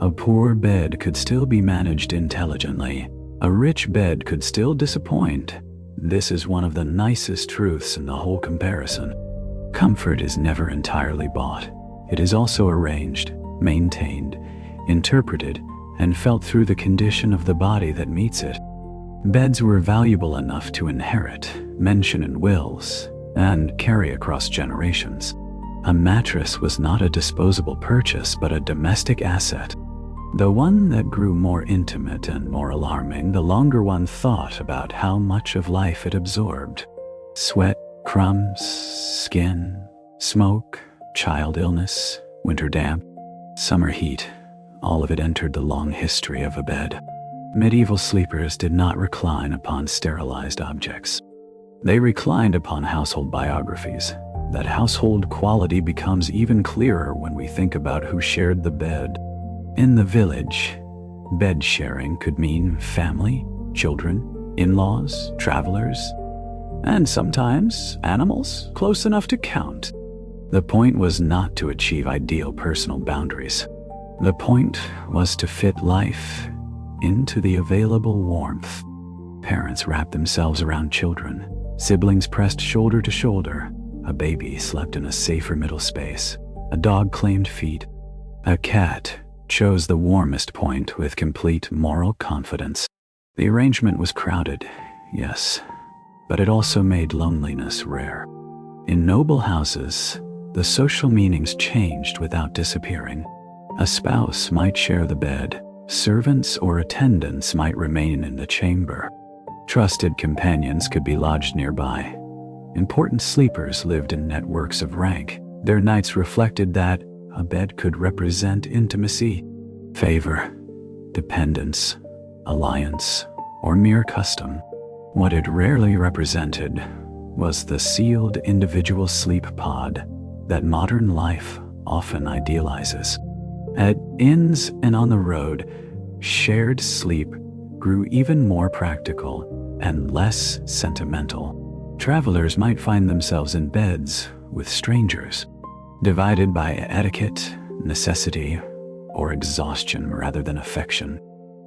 [SPEAKER 1] A poor bed could still be managed intelligently. A rich bed could still disappoint. This is one of the nicest truths in the whole comparison. Comfort is never entirely bought. It is also arranged, maintained, interpreted, and felt through the condition of the body that meets it. Beds were valuable enough to inherit, mention in wills, and carry across generations. A mattress was not a disposable purchase, but a domestic asset. The one that grew more intimate and more alarming the longer one thought about how much of life it absorbed. Sweat, crumbs, skin, smoke, child illness, winter damp, summer heat, all of it entered the long history of a bed. Medieval sleepers did not recline upon sterilized objects. They reclined upon household biographies. That household quality becomes even clearer when we think about who shared the bed. In the village, bed sharing could mean family, children, in-laws, travelers, and sometimes animals close enough to count. The point was not to achieve ideal personal boundaries. The point was to fit life into the available warmth. Parents wrapped themselves around children. Siblings pressed shoulder to shoulder. A baby slept in a safer middle space. A dog claimed feet. A cat chose the warmest point with complete moral confidence. The arrangement was crowded, yes, but it also made loneliness rare. In noble houses, the social meanings changed without disappearing. A spouse might share the bed. Servants or attendants might remain in the chamber. Trusted companions could be lodged nearby. Important sleepers lived in networks of rank. Their nights reflected that a bed could represent intimacy, favor, dependence, alliance, or mere custom. What it rarely represented was the sealed individual sleep pod that modern life often idealizes. At inns and on the road, shared sleep grew even more practical and less sentimental. Travelers might find themselves in beds with strangers, divided by etiquette, necessity, or exhaustion rather than affection.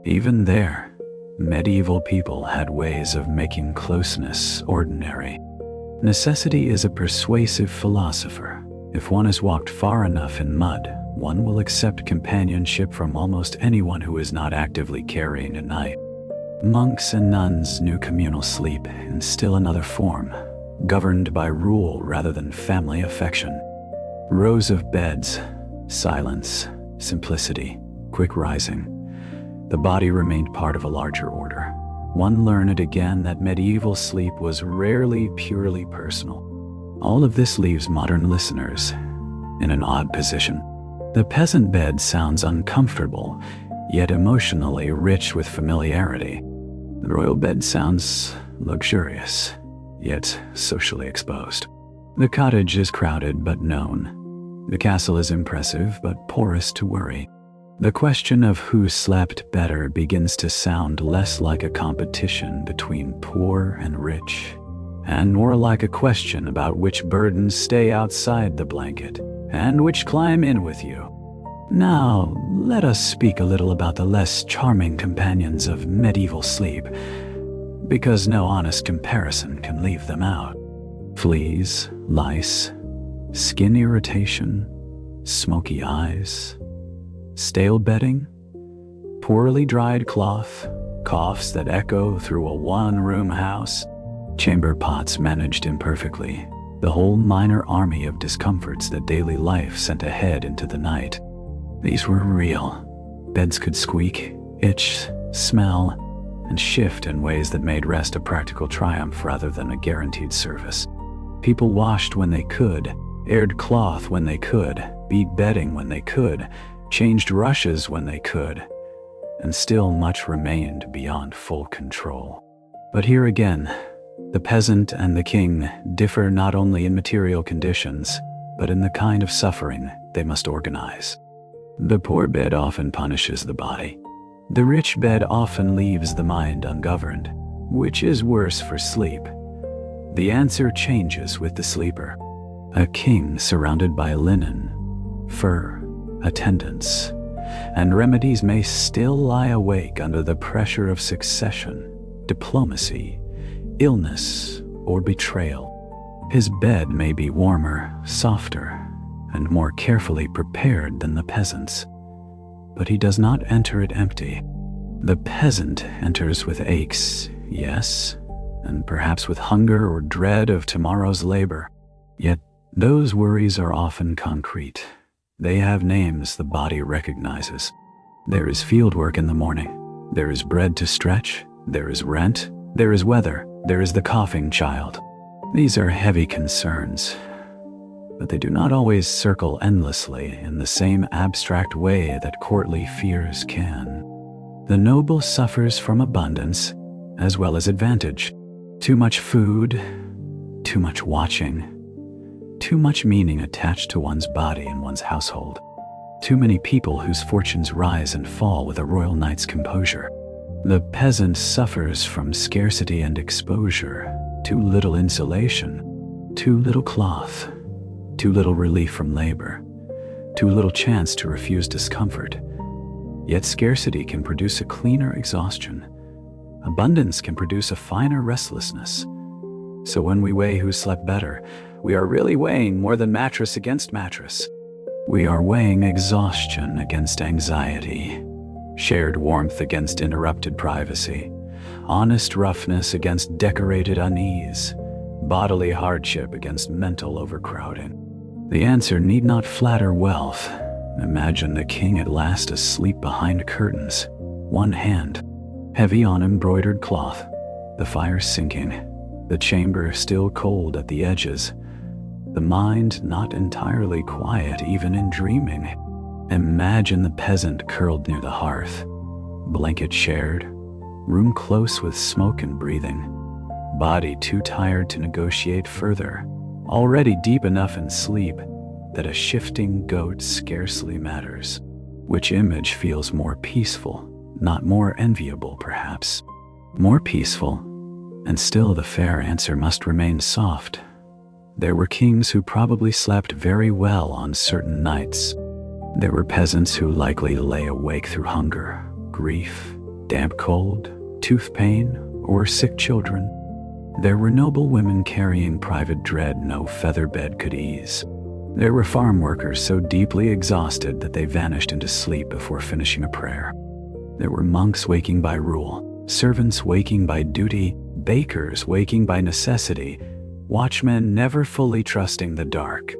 [SPEAKER 1] Even there, medieval people had ways of making closeness ordinary. Necessity is a persuasive philosopher. If one has walked far enough in mud, one will accept companionship from almost anyone who is not actively carrying a knife. Monks and nuns knew communal sleep in still another form, governed by rule rather than family affection. Rows of beds, silence, simplicity, quick rising. The body remained part of a larger order. One learned again that medieval sleep was rarely purely personal. All of this leaves modern listeners in an odd position. The peasant bed sounds uncomfortable, yet emotionally rich with familiarity. The royal bed sounds luxurious, yet socially exposed. The cottage is crowded but known. The castle is impressive but porous to worry. The question of who slept better begins to sound less like a competition between poor and rich, and more like a question about which burdens stay outside the blanket and which climb in with you. Now, let us speak a little about the less charming companions of medieval sleep, because no honest comparison can leave them out. Fleas, lice, skin irritation, smoky eyes, stale bedding, poorly dried cloth, coughs that echo through a one-room house, chamber pots managed imperfectly, the whole minor army of discomforts that daily life sent ahead into the night. These were real. Beds could squeak, itch, smell, and shift in ways that made rest a practical triumph rather than a guaranteed service. People washed when they could, aired cloth when they could, beat bedding when they could, changed rushes when they could, and still much remained beyond full control. But here again, The peasant and the king differ not only in material conditions, but in the kind of suffering they must organize. The poor bed often punishes the body. The rich bed often leaves the mind ungoverned. Which is worse for sleep? The answer changes with the sleeper. A king surrounded by linen, fur, attendants, and remedies may still lie awake under the pressure of succession, diplomacy, illness, or betrayal. His bed may be warmer, softer, and more carefully prepared than the peasant's, but he does not enter it empty. The peasant enters with aches, yes, and perhaps with hunger or dread of tomorrow's labor. Yet those worries are often concrete. They have names the body recognizes. There is field work in the morning. There is bread to stretch. There is rent. There is weather. There is the coughing child. These are heavy concerns, but they do not always circle endlessly in the same abstract way that courtly fears can. The noble suffers from abundance as well as advantage. Too much food, too much watching, too much meaning attached to one's body and one's household. Too many people whose fortunes rise and fall with a royal knight's composure. The peasant suffers from scarcity and exposure, too little insulation, too little cloth, too little relief from labor, too little chance to refuse discomfort. Yet scarcity can produce a cleaner exhaustion. Abundance can produce a finer restlessness. So when we weigh who slept better, we are really weighing more than mattress against mattress. We are weighing exhaustion against anxiety, shared warmth against interrupted privacy, honest roughness against decorated unease, bodily hardship against mental overcrowding. The answer need not flatter wealth. Imagine the king at last asleep behind curtains, one hand heavy on embroidered cloth, the fire sinking, the chamber still cold at the edges, the mind not entirely quiet even in dreaming. Imagine the peasant curled near the hearth, blanket shared, room close with smoke and breathing, body too tired to negotiate further, already deep enough in sleep that a shifting goat scarcely matters. Which image feels more peaceful, not more enviable perhaps? More peaceful, and still the fair answer must remain soft. There were kings who probably slept very well on certain nights. There were peasants who likely lay awake through hunger, grief, damp cold, tooth pain, or sick children. There were noble women carrying private dread no feather bed could ease. There were farm workers so deeply exhausted that they vanished into sleep before finishing a prayer. There were monks waking by rule, servants waking by duty, bakers waking by necessity, watchmen never fully trusting the dark.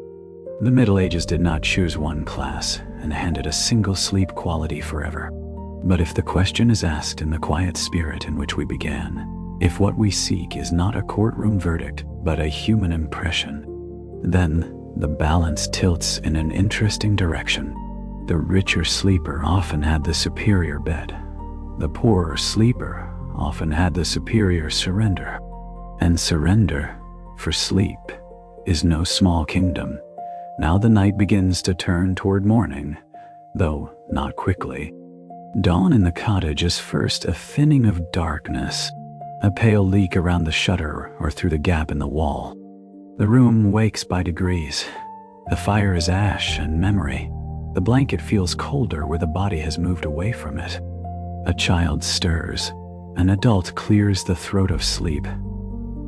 [SPEAKER 1] The Middle Ages did not choose one class and handed a single sleep quality forever. But if the question is asked in the quiet spirit in which we began, if what we seek is not a courtroom verdict but a human impression, then the balance tilts in an interesting direction. The richer sleeper often had the superior bed. The poorer sleeper often had the superior surrender. And surrender, for sleep, is no small kingdom. Now the night begins to turn toward morning, though not quickly. Dawn in the cottage is first a thinning of darkness, a pale leak around the shutter or through the gap in the wall. The room wakes by degrees. The fire is ash and memory. The blanket feels colder where the body has moved away from it. A child stirs. An adult clears the throat of sleep.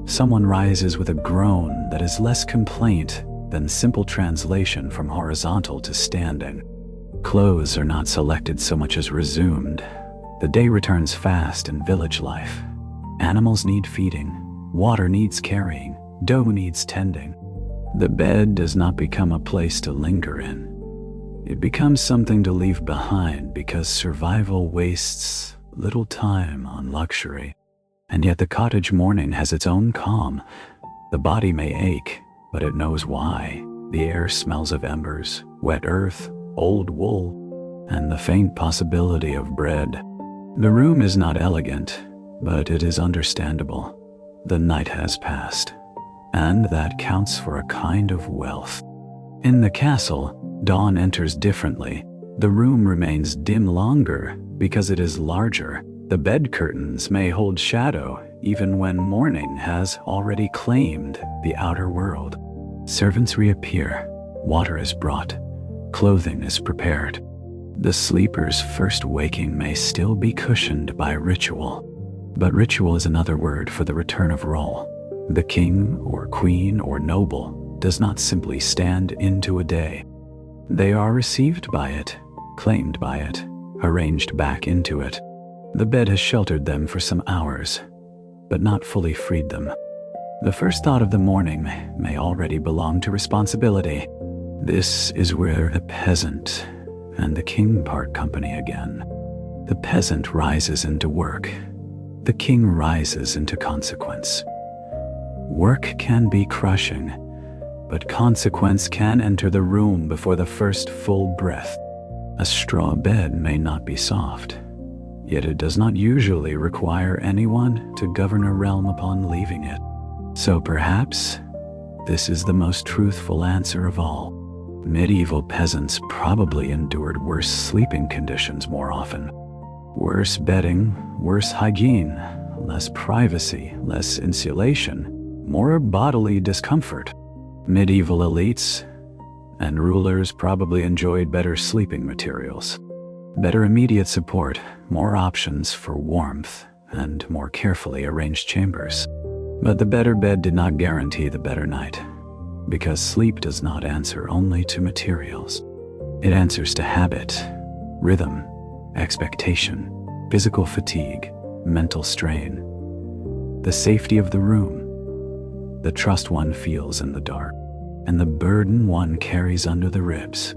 [SPEAKER 1] Someone rises with a groan that is less complaint than simple translation from horizontal to standing. Clothes are not selected so much as resumed. The day returns fast in village life. Animals need feeding. Water needs carrying. Dough needs tending. The bed does not become a place to linger in. It becomes something to leave behind because survival wastes little time on luxury. And yet the cottage morning has its own calm. The body may ache, but it knows why. The air smells of embers, wet earth, old wool, and the faint possibility of bread. The room is not elegant, but it is understandable. the night has passed, and that counts for a kind of wealth. In the castle, dawn enters differently. The room remains dim longer because it is larger. The bed curtains may hold shadow even when morning has already claimed the outer world. Servants reappear, water is brought, clothing is prepared. The sleeper's first waking may still be cushioned by ritual, but ritual is another word for the return of role. The king or queen or noble does not simply stand into a day. They are received by it, claimed by it, arranged back into it. The bed has sheltered them for some hours, but not fully freed them. The first thought of the morning may already belong to responsibility. This is where the peasant and the king part company again. The peasant rises into work. The king rises into consequence. Work can be crushing, but consequence can enter the room before the first full breath. A straw bed may not be soft, yet it does not usually require anyone to govern a realm upon leaving it. So perhaps this is the most truthful answer of all. Medieval peasants probably endured worse sleeping conditions more often. Worse bedding, worse hygiene, less privacy, less insulation, more bodily discomfort. Medieval elites and rulers probably enjoyed better sleeping materials, better immediate support, more options for warmth, and more carefully arranged chambers. But the better bed did not guarantee the better night, because sleep does not answer only to materials. It answers to habit, rhythm, expectation, physical fatigue, mental strain, the safety of the room, the trust one feels in the dark, and the burden one carries under the ribs.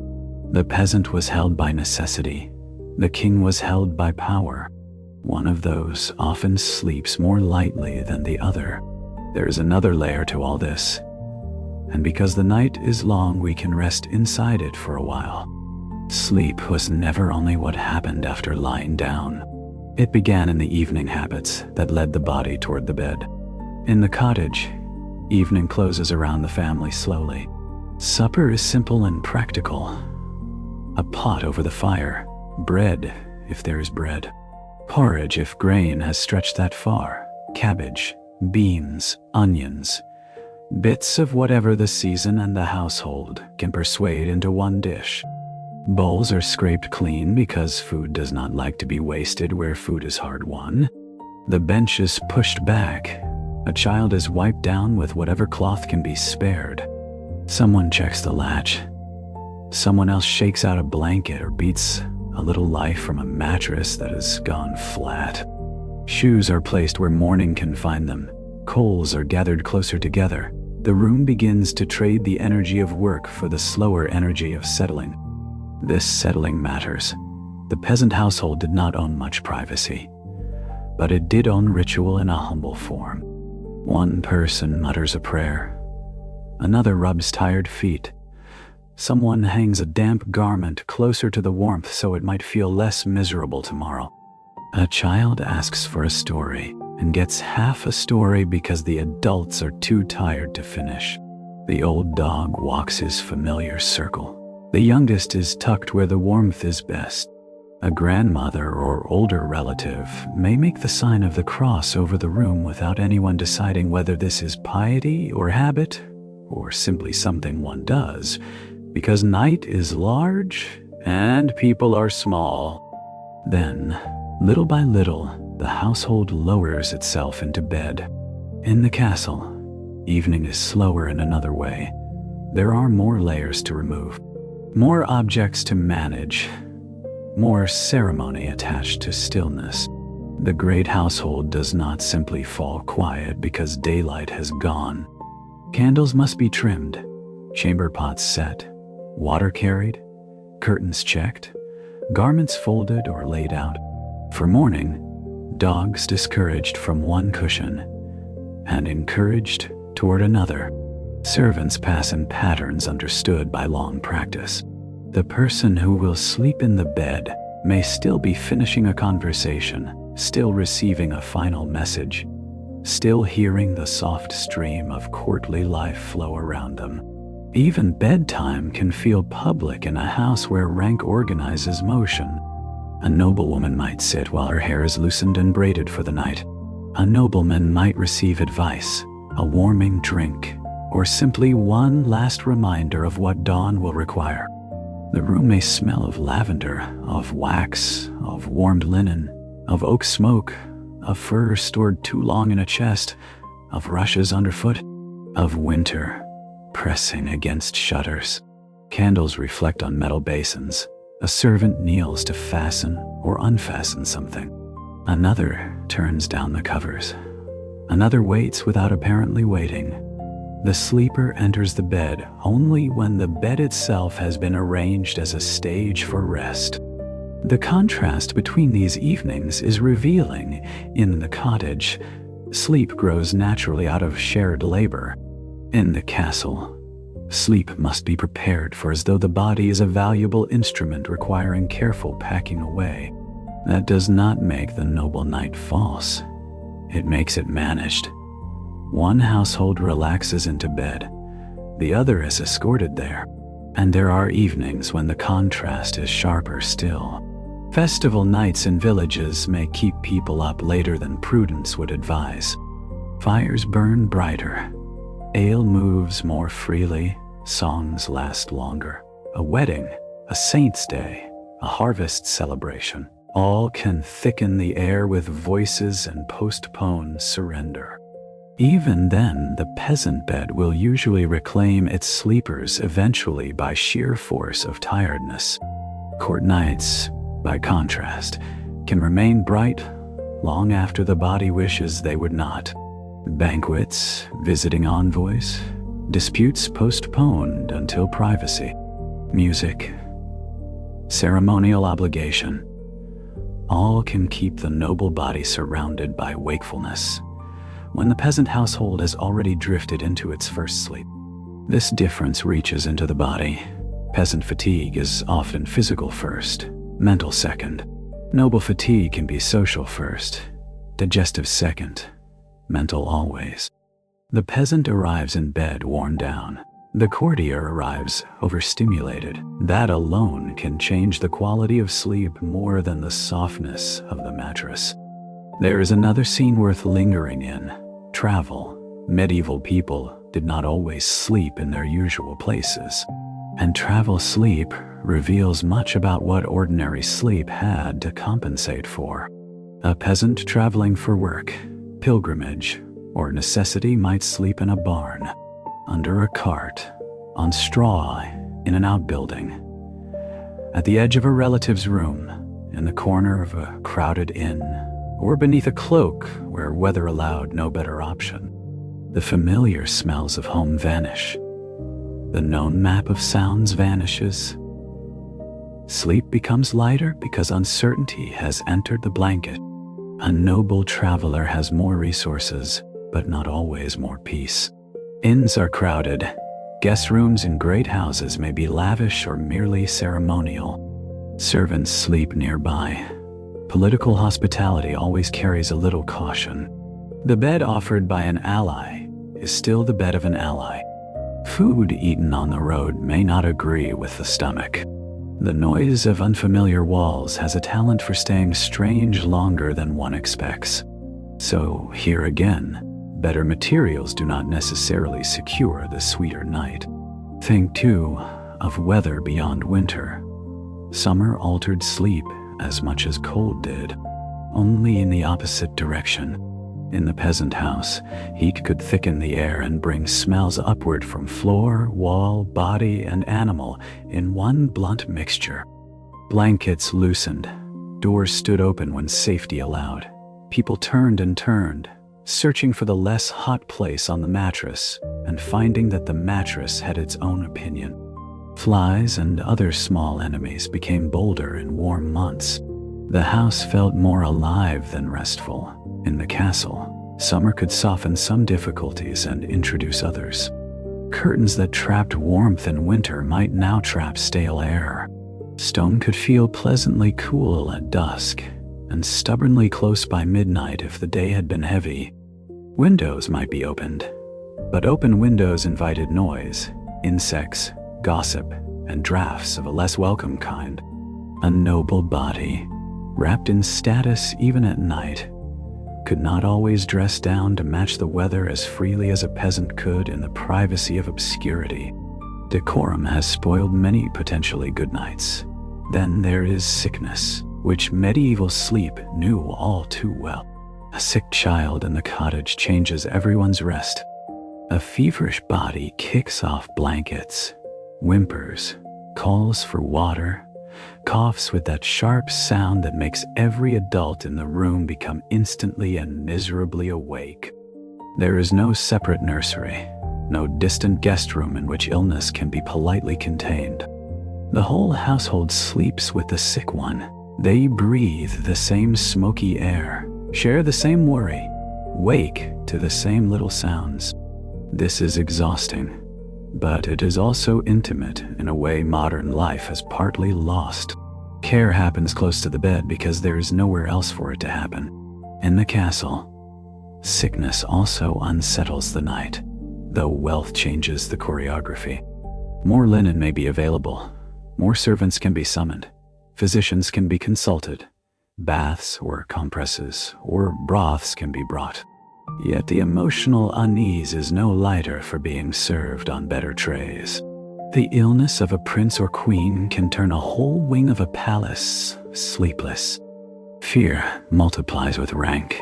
[SPEAKER 1] The peasant was held by necessity. The king was held by power. One of those often sleeps more lightly than the other. There is another layer to all this, and because the night is long, we can rest inside it for a while. Sleep was never only what happened after lying down. It began in the evening habits that led the body toward the bed. In the cottage, evening closes around the family slowly. Supper is simple and practical. A pot over the fire, bread if there is bread, porridge if grain has stretched that far, cabbage, beans, onions, bits of whatever the season and the household can persuade into one dish. Bowls are scraped clean because food does not like to be wasted where food is hard won. The bench is pushed back. A child is wiped down with whatever cloth can be spared. Someone checks the latch. Someone else shakes out a blanket or beats a little life from a mattress that has gone flat. Shoes are placed where morning can find them. Coals are gathered closer together. The room begins to trade the energy of work for the slower energy of settling. This settling matters. The peasant household did not own much privacy, but it did own ritual in a humble form. One person mutters a prayer. Another rubs tired feet. Someone hangs a damp garment closer to the warmth so it might feel less miserable tomorrow. A child asks for a story and gets half a story because the adults are too tired to finish. The old dog walks his familiar circle. The youngest is tucked where the warmth is best. A grandmother or older relative may make the sign of the cross over the room without anyone deciding whether this is piety or habit or simply something one does, because night is large and people are small. Then, little by little, the household lowers itself into bed. In the castle, evening is slower in another way. There are more layers to remove, more objects to manage, more ceremony attached to stillness. The great household does not simply fall quiet because daylight has gone. Candles must be trimmed, chamber pots set, water carried, curtains checked, garments folded or laid out. For morning, dogs discouraged from one cushion and encouraged toward another. Servants pass in patterns understood by long practice. The person who will sleep in the bed may still be finishing a conversation, still receiving a final message, still hearing the soft stream of courtly life flow around them. Even bedtime can feel public in a house where rank organizes motion. A noblewoman might sit while her hair is loosened and braided for the night. A nobleman might receive advice, a warming drink, or simply one last reminder of what dawn will require. The room may smell of lavender, of wax, of warmed linen, of oak smoke, of fur stored too long in a chest, of rushes underfoot, of winter pressing against shutters. Candles reflect on metal basins. A servant kneels to fasten or unfasten something. Another turns down the covers. Another waits without apparently waiting. The sleeper enters the bed only when the bed itself has been arranged as a stage for rest. The contrast between these evenings is revealing. In the cottage, sleep grows naturally out of shared labor. In the castle, sleep must be prepared for as though the body is a valuable instrument requiring careful packing away. That does not make the noble night false. It makes it managed. One household relaxes into bed, the other is escorted there, and there are evenings when the contrast is sharper still. Festival nights in villages may keep people up later than prudence would advise. Fires burn brighter, ale moves more freely, songs last longer. A wedding, a saint's day, a harvest celebration, all can thicken the air with voices and postpone surrender. Even then, the peasant bed will usually reclaim its sleepers eventually by sheer force of tiredness. Court nights, by contrast, can remain bright long after the body wishes they would not. Banquets, visiting envoys, disputes postponed until privacy, music, ceremonial obligation, all can keep the noble body surrounded by wakefulness when the peasant household has already drifted into its first sleep. This difference reaches into the body. Peasant fatigue is often physical first, mental second. Noble fatigue can be social first, digestive second, mental always. The peasant arrives in bed worn down. The courtier arrives overstimulated. That alone can change the quality of sleep more than the softness of the mattress. There is another scene worth lingering in. Travel. Medieval people did not always sleep in their usual places, and travel sleep reveals much about what ordinary sleep had to compensate for. A peasant traveling for work, pilgrimage, or necessity might sleep in a barn, under a cart, on straw, in an outbuilding, at the edge of a relative's room, in the corner of a crowded inn, or beneath a cloak where weather allowed no better option. The familiar smells of home vanish. The known map of sounds vanishes. Sleep becomes lighter because uncertainty has entered the blanket. A noble traveler has more resources, but not always more peace. Inns are crowded. Guest rooms in great houses may be lavish or merely ceremonial. Servants sleep nearby. Political hospitality always carries a little caution. The bed offered by an ally is still the bed of an ally. Food eaten on the road may not agree with the stomach. The noise of unfamiliar walls has a talent for staying strange longer than one expects. So here again, better materials do not necessarily secure the sweeter night. Think, too, of weather beyond winter. Summer altered sleep as much as cold did, only in the opposite direction. In the peasant house, heat could thicken the air and bring smells upward from floor, wall, body, and animal in one blunt mixture. Blankets loosened. Doors stood open when safety allowed. People turned and turned, searching for the less hot place on the mattress and finding that the mattress had its own opinion. Flies and other small enemies became bolder in warm months. The house felt more alive than restful. In the castle, summer could soften some difficulties and introduce others. Curtains that trapped warmth in winter might now trap stale air. Stone could feel pleasantly cool at dusk and stubbornly close by midnight if the day had been heavy. Windows might be opened, but open windows invited noise, insects, gossip, and drafts of a less welcome kind. A noble body, wrapped in status even at night, could not always dress down to match the weather as freely as a peasant could in the privacy of obscurity. Decorum has spoiled many potentially good nights. Then there is sickness, which medieval sleep knew all too well. A sick child in the cottage changes everyone's rest. A feverish body kicks off blankets, whimpers, calls for water, coughs with that sharp sound that makes every adult in the room become instantly and miserably awake. There is no separate nursery, no distant guest room in which illness can be politely contained. The whole household sleeps with the sick one. They breathe the same smoky air, share the same worry, wake to the same little sounds. This is exhausting, but it is also intimate in a way modern life has partly lost. Care happens close to the bed because there is nowhere else for it to happen. In the castle, sickness also unsettles the night, though wealth changes the choreography. More linen may be available, more servants can be summoned, physicians can be consulted, baths or compresses or broths can be brought. Yet the emotional unease is no lighter for being served on better trays. The illness of a prince or queen can turn a whole wing of a palace sleepless. Fear multiplies with rank.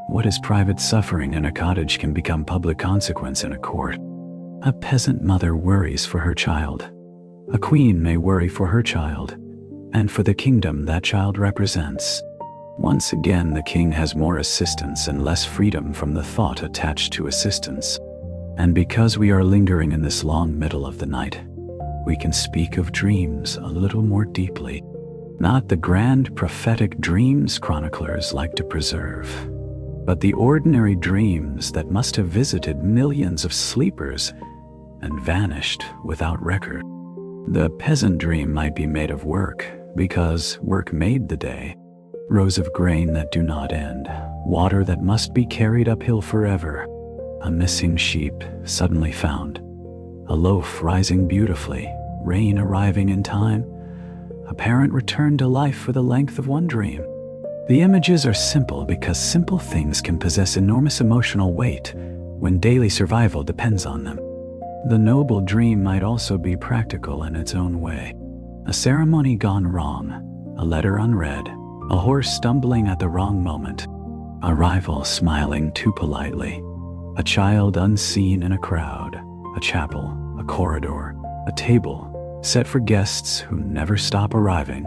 [SPEAKER 1] What is private suffering in a cottage can become public consequence in a court. A peasant mother worries for her child. A queen may worry for her child, and for the kingdom that child represents. Once again, the king has more assistance and less freedom from the thought attached to assistance. And because we are lingering in this long middle of the night, we can speak of dreams a little more deeply. Not the grand prophetic dreams chroniclers like to preserve, but the ordinary dreams that must have visited millions of sleepers and vanished without record. The peasant dream might be made of work, because work made the day. Rows of grain that do not end, water that must be carried uphill forever, a missing sheep suddenly found, a loaf rising beautifully, rain arriving in time, a parent returned to life for the length of one dream. The images are simple because simple things can possess enormous emotional weight when daily survival depends on them. The noble dream might also be practical in its own way. A ceremony gone wrong, a letter unread, a horse stumbling at the wrong moment, a rival smiling too politely, a child unseen in a crowd, a chapel, a corridor, a table set for guests who never stop arriving.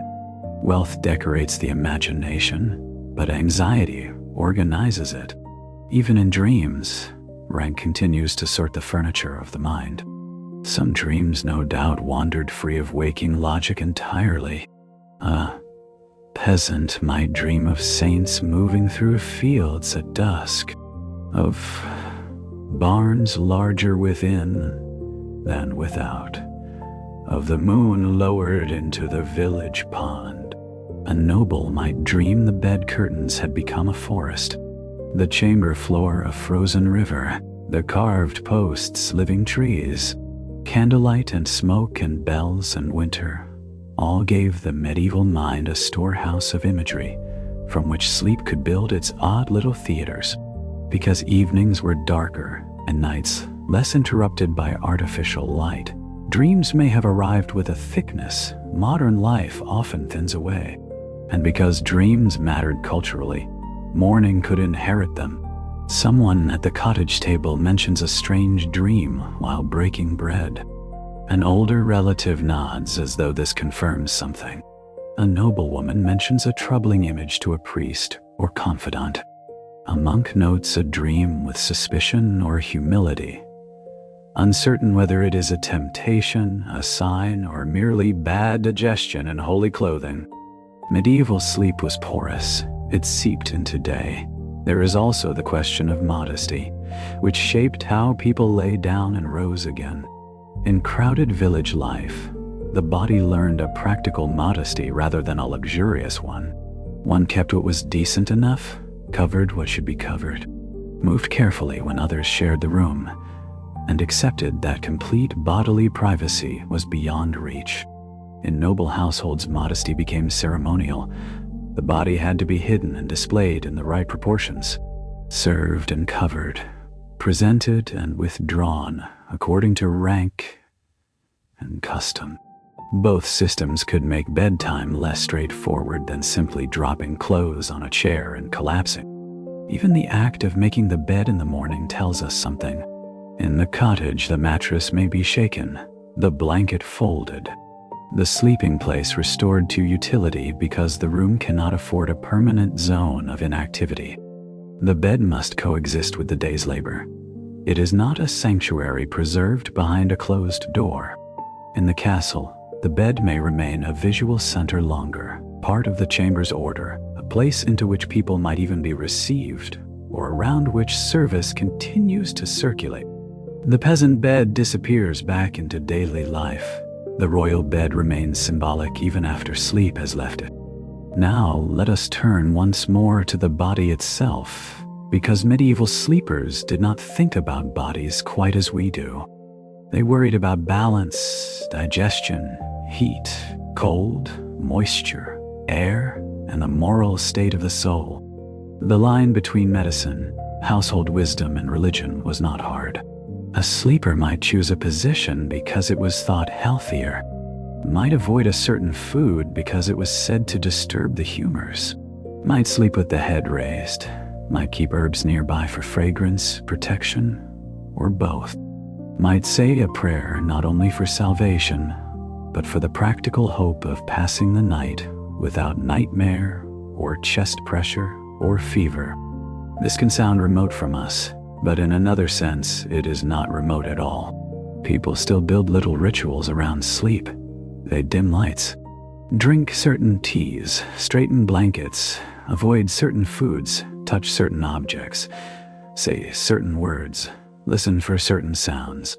[SPEAKER 1] Wealth decorates the imagination, but anxiety organizes it. Even in dreams, rank continues to sort the furniture of the mind. Some dreams no doubt wandered free of waking logic entirely. A peasant might dream of saints moving through fields at dusk, of barns larger within than without, of the moon lowered into the village pond. A noble might dream the bed curtains had become a forest, the chamber floor a frozen river, the carved posts living trees. Candlelight and smoke and bells and winter all gave the medieval mind a storehouse of imagery from which sleep could build its odd little theaters. Because evenings were darker and nights less interrupted by artificial light, dreams may have arrived with a thickness modern life often thins away. And because dreams mattered culturally, mourning could inherit them. Someone at the cottage table mentions a strange dream while breaking bread. An older relative nods as though this confirms something. A noblewoman mentions a troubling image to a priest or confidant. A monk notes a dream with suspicion or humility, uncertain whether it is a temptation, a sign, or merely bad digestion in holy clothing. Medieval sleep was porous. It seeped into day. There is also the question of modesty, which shaped how people lay down and rose again. In crowded village life, the body learned a practical modesty rather than a luxurious one. One kept what was decent enough, covered what should be covered. moved carefully when others shared the room, and accepted that complete bodily privacy was beyond reach. In noble households, modesty became ceremonial. The body had to be hidden and displayed in the right proportions, served and covered, presented and withdrawn according to rank and custom. Both systems could make bedtime less straightforward than simply dropping clothes on a chair and collapsing. Even the act of making the bed in the morning tells us something. In the cottage, the mattress may be shaken, the blanket folded, the sleeping place restored to utility because the room cannot afford a permanent zone of inactivity. The bed must coexist with the day's labor. It is not a sanctuary preserved behind a closed door. In the castle, the bed may remain a visual center longer, part of the chamber's order, a place into which people might even be received, or around which service continues to circulate. The peasant bed disappears back into daily life. The royal bed remains symbolic even after sleep has left it. Now let us turn once more to the body itself, because medieval sleepers did not think about bodies quite as we do. They worried about balance, digestion, heat, cold, moisture, air, and the moral state of the soul. The line between medicine, household wisdom, and religion was not hard. A sleeper might choose a position because it was thought healthier, might avoid a certain food because it was said to disturb the humors, might sleep with the head raised, might keep herbs nearby for fragrance, protection, or both, might say a prayer not only for salvation, but for the practical hope of passing the night without nightmare or chest pressure or fever. This can sound remote from us, but in another sense, it is not remote at all. People still build little rituals around sleep. They dim lights, drink certain teas, straighten blankets, avoid certain foods, touch certain objects, say certain words, listen for certain sounds.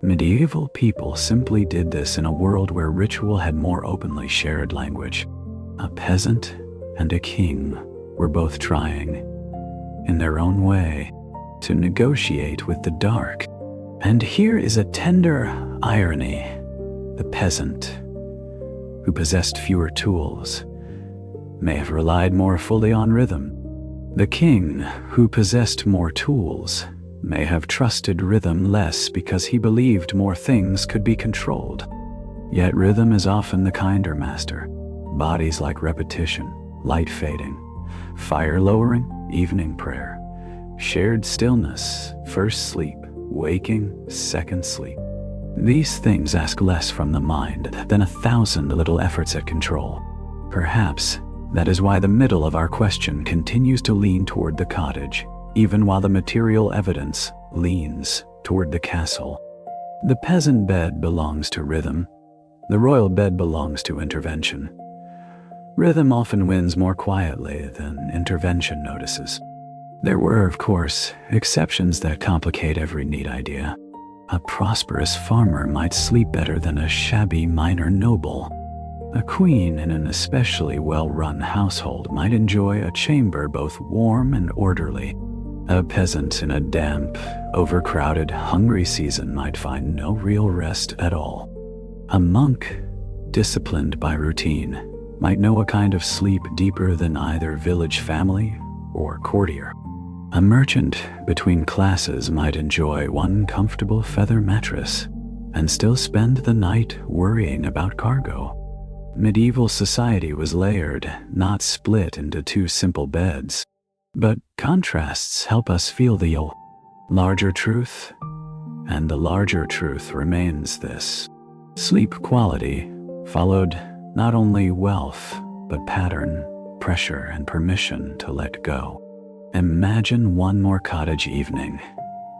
[SPEAKER 1] Medieval people simply did this in a world where ritual had more openly shared language. A peasant and a king were both trying, in their own way, to negotiate with the dark. And here is a tender irony. The peasant, who possessed fewer tools, may have relied more fully on rhythm. The king, who possessed more tools, may have trusted rhythm less because he believed more things could be controlled. Yet rhythm is often the kinder master. Bodies like repetition, light fading, fire lowering, evening prayer, shared stillness, first sleep, waking, second sleep. These things ask less from the mind than 1,000 little efforts at control. Perhaps that is why the middle of our question continues to lean toward the cottage, even while the material evidence leans toward the castle. The peasant bed belongs to rhythm. The royal bed belongs to intervention. Rhythm often wins more quietly than intervention notices. There were, of course, exceptions that complicate every neat idea. A prosperous farmer might sleep better than a shabby minor noble. A queen in an especially well-run household might enjoy a chamber both warm and orderly. A peasant in a damp, overcrowded, hungry season might find no real rest at all. A monk, disciplined by routine, might know a kind of sleep deeper than either village family or courtier. A merchant between classes might enjoy one comfortable feather mattress and still spend the night worrying about cargo. Medieval society was layered, not split into two simple beds. But contrasts help us feel the larger truth, and the larger truth remains this. Sleep quality followed not only wealth, but pattern, pressure, and permission to let go. Imagine one more cottage evening.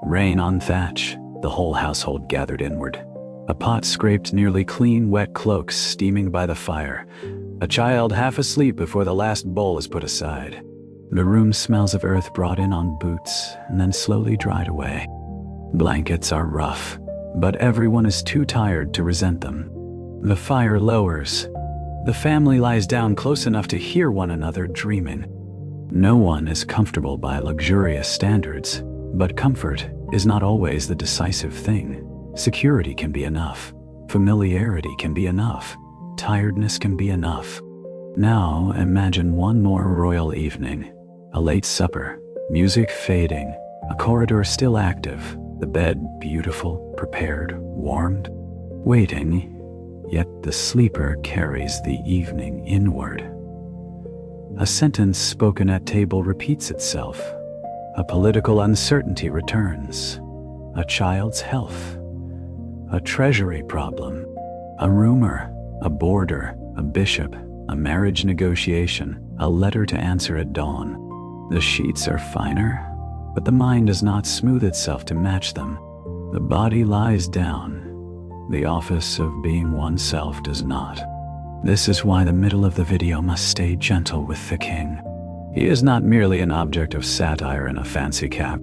[SPEAKER 1] Rain on thatch, the whole household gathered inward. A pot scraped nearly clean, wet cloaks steaming by the fire. A child half asleep before the last bowl is put aside. The room smells of earth brought in on boots and then slowly dried away. Blankets are rough, but everyone is too tired to resent them. The fire lowers. The family lies down close enough to hear one another dreaming. No one is comfortable by luxurious standards, but comfort is not always the decisive thing. Security can be enough. Familiarity can be enough. Tiredness can be enough. Now imagine one more royal evening. A late supper, music fading, a corridor still active, the bed beautiful, prepared, warmed, waiting, yet the sleeper carries the evening inward. A sentence spoken at table repeats itself. A political uncertainty returns. A child's health. A treasury problem. A rumor. A boarder. A bishop. A marriage negotiation. A letter to answer at dawn. The sheets are finer, but the mind does not smooth itself to match them. The body lies down. The office of being oneself does not. This is why the middle of the video must stay gentle with the king. He is not merely an object of satire in a fancy cap.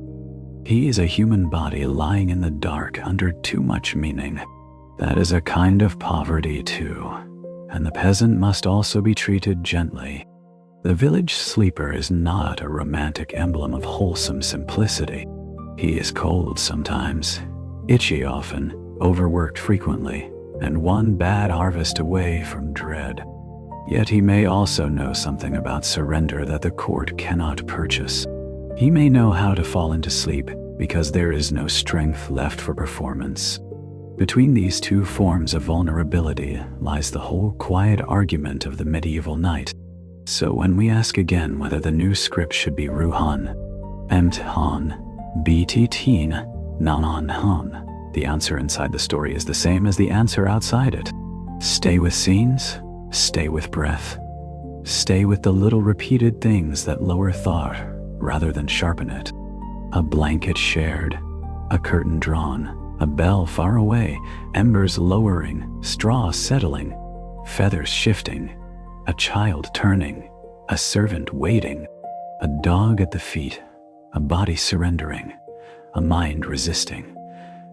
[SPEAKER 1] He is a human body lying in the dark under too much meaning. That is a kind of poverty too, and the peasant must also be treated gently. The village sleeper is not a romantic emblem of wholesome simplicity. He is cold sometimes, itchy often, overworked frequently, and one bad harvest away from dread. Yet he may also know something about surrender that the court cannot purchase. He may know how to fall into sleep because there is no strength left for performance. Between these two forms of vulnerability lies the whole quiet argument of the medieval knight. So when we ask again whether the new script should be Ruhan, Emthan, Btitin, Nananhan, the answer inside the story is the same as the answer outside it. Stay with scenes, stay with breath, stay with the little repeated things that lower thought rather than sharpen it. A blanket shared, a curtain drawn, a bell far away, embers lowering, straw settling, feathers shifting, a child turning, a servant waiting, a dog at the feet, a body surrendering, a mind resisting.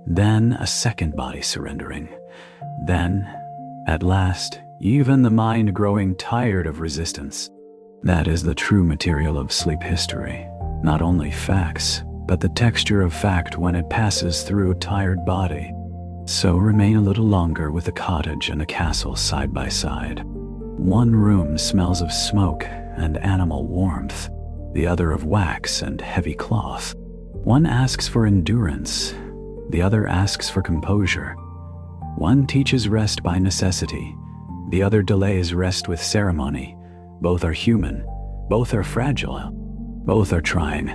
[SPEAKER 1] Then a second body surrendering. Then, at last, even the mind growing tired of resistance. That is the true material of sleep history. Not only facts, but the texture of fact when it passes through a tired body. So remain a little longer with the cottage and the castle side by side. One room smells of smoke and animal warmth, the other of wax and heavy cloth. One asks for endurance, the other asks for composure. One teaches rest by necessity, the other delays rest with ceremony. Both are human, both are fragile, both are trying.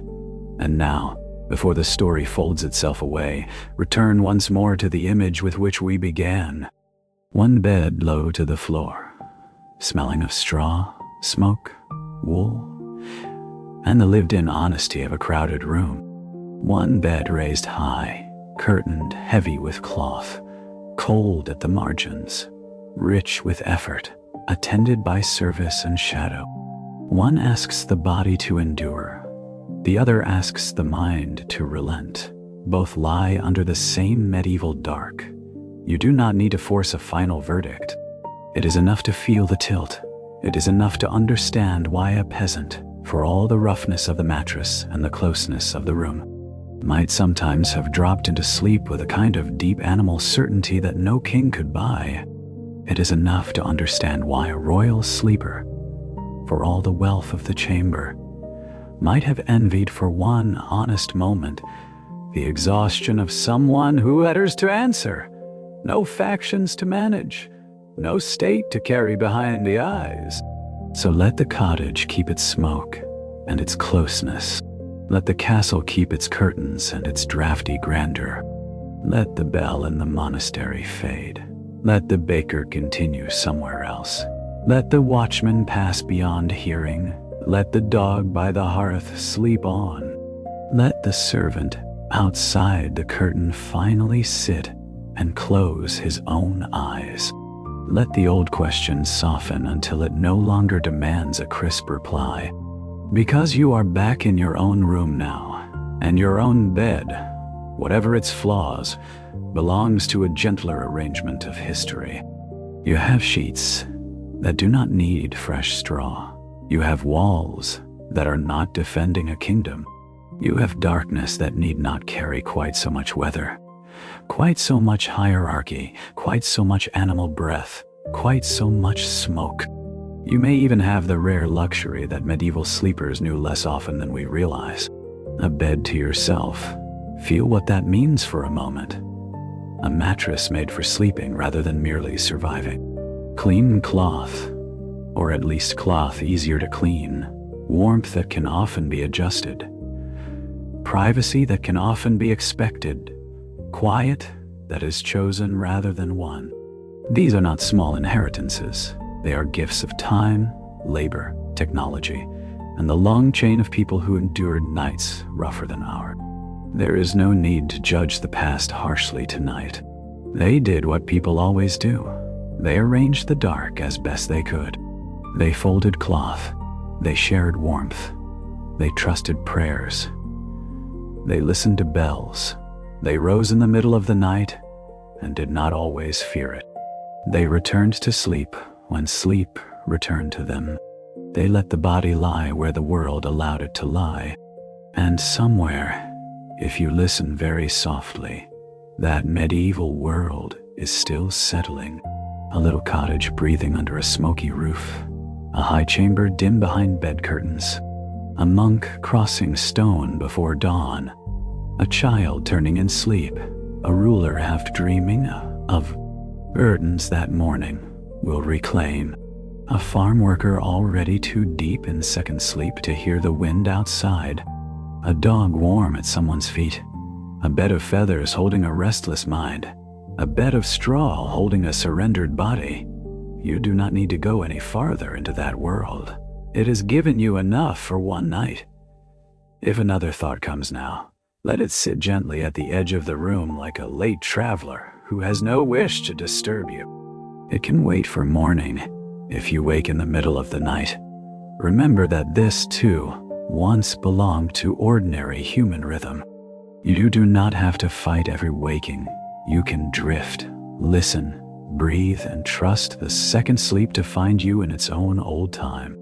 [SPEAKER 1] And now, before the story folds itself away, return once more to the image with which we began. One bed low to the floor, smelling of straw, smoke, wool, and the lived-in honesty of a crowded room. One bed raised high, curtained heavy with cloth, cold at the margins, rich with effort, attended by service and shadow. One asks the body to endure, the other asks the mind to relent. Both lie under the same medieval dark. You do not need to force a final verdict. It is enough to feel the tilt. It is enough to understand why a peasant, for all the roughness of the mattress and the closeness of the room, might sometimes have dropped into sleep with a kind of deep animal certainty that no king could buy. It is enough to understand why a royal sleeper, for all the wealth of the chamber, might have envied for one honest moment the exhaustion of someone who utters to answer, no factions to manage, no state to carry behind the eyes. So let the cottage keep its smoke and its closeness. Let the castle keep its curtains and its drafty grandeur. Let the bell in the monastery fade. Let the baker continue somewhere else. Let the watchman pass beyond hearing. Let the dog by the hearth sleep on. Let the servant outside the curtain finally sit and close his own eyes. Let the old question soften until it no longer demands a crisp reply. Because you are back in your own room now, and your own bed, whatever its flaws, belongs to a gentler arrangement of history. You have sheets that do not need fresh straw. You have walls that are not defending a kingdom. You have darkness that need not carry quite so much weather, quite so much hierarchy, quite so much animal breath, quite so much smoke. You may even have the rare luxury that medieval sleepers knew less often than we realize. A bed to yourself. Feel what that means for a moment. A mattress made for sleeping rather than merely surviving. Clean cloth, or at least cloth easier to clean. Warmth that can often be adjusted. Privacy that can often be expected. Quiet that is chosen rather than won. These are not small inheritances. They are gifts of time, labor, technology, and the long chain of people who endured nights rougher than ours. There is no need to judge the past harshly tonight. They did what people always do. They arranged the dark as best they could. They folded cloth. They shared warmth. They trusted prayers. They listened to bells. They rose in the middle of the night and did not always fear it. They returned to sleep when sleep returned to them. They let the body lie where the world allowed it to lie. And somewhere, if you listen very softly, that medieval world is still settling. A little cottage breathing under a smoky roof. A high chamber dim behind bed curtains. A monk crossing stone before dawn. A child turning in sleep. A ruler half dreaming of burdens that morning will reclaim. A farm worker already too deep in second sleep to hear the wind outside. A dog warm at someone's feet. A bed of feathers holding a restless mind. A bed of straw holding a surrendered body. You do not need to go any farther into that world. It has given you enough for one night. If another thought comes now, let it sit gently at the edge of the room like a late traveler who has no wish to disturb you. It can wait for morning if you wake in the middle of the night. Remember that this, too, once belonged to ordinary human rhythm. You do not have to fight every waking. You can drift, listen, breathe, and trust the second sleep to find you in its own old time.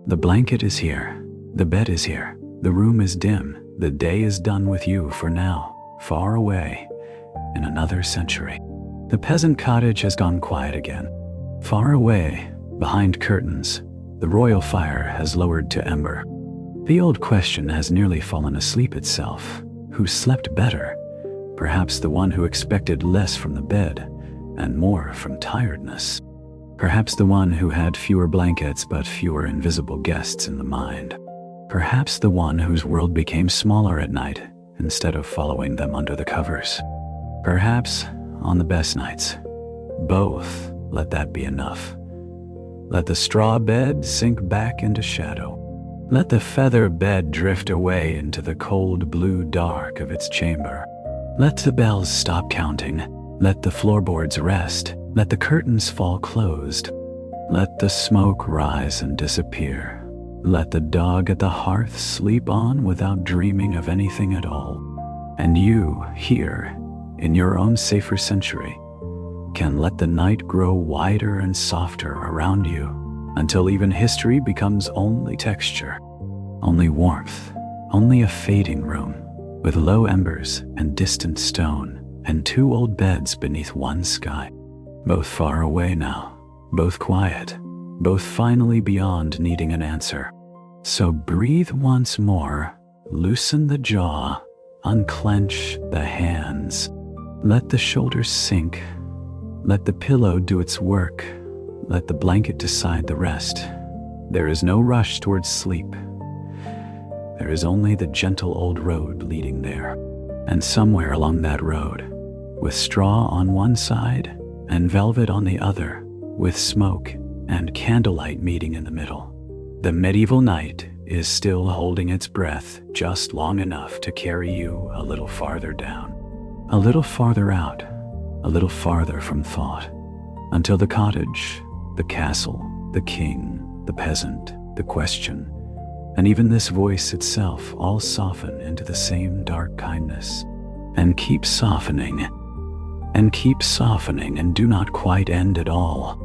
[SPEAKER 1] The blanket is here. The bed is here. The room is dim. The day is done with you for now, far away, in another century. The peasant cottage has gone quiet again. Far away, behind curtains, the royal fire has lowered to ember. The old question has nearly fallen asleep itself. Who slept better? Perhaps the one who expected less from the bed and more from tiredness. Perhaps the one who had fewer blankets but fewer invisible guests in the mind. Perhaps the one whose world became smaller at night instead of following them under the covers. Perhaps, on the best nights, both let that be enough. Let the straw bed sink back into shadow. Let the feather bed drift away into the cold blue dark of its chamber. Let the bells stop counting. Let the floorboards rest. Let the curtains fall closed. Let the smoke rise and disappear. Let the dog at the hearth sleep on without dreaming of anything at all. And you, here, in your own safer century, can let the night grow wider and softer around you until even history becomes only texture, only warmth, only a fading room with low embers and distant stone and two old beds beneath one sky, both far away now, both quiet, both finally beyond needing an answer. So breathe once more, loosen the jaw, unclench the hands. Let the shoulders sink. Let the pillow do its work. Let the blanket decide the rest. There is no rush towards sleep. There is only the gentle old road leading there. And somewhere along that road, with straw on one side and velvet on the other, with smoke and candlelight meeting in the middle, the medieval night is still holding its breath just long enough to carry you a little farther down, a little farther out, a little farther from thought, until the cottage, the castle, the king, the peasant, the question, and even this voice itself all soften into the same dark kindness, and keep softening, and do not quite end at all.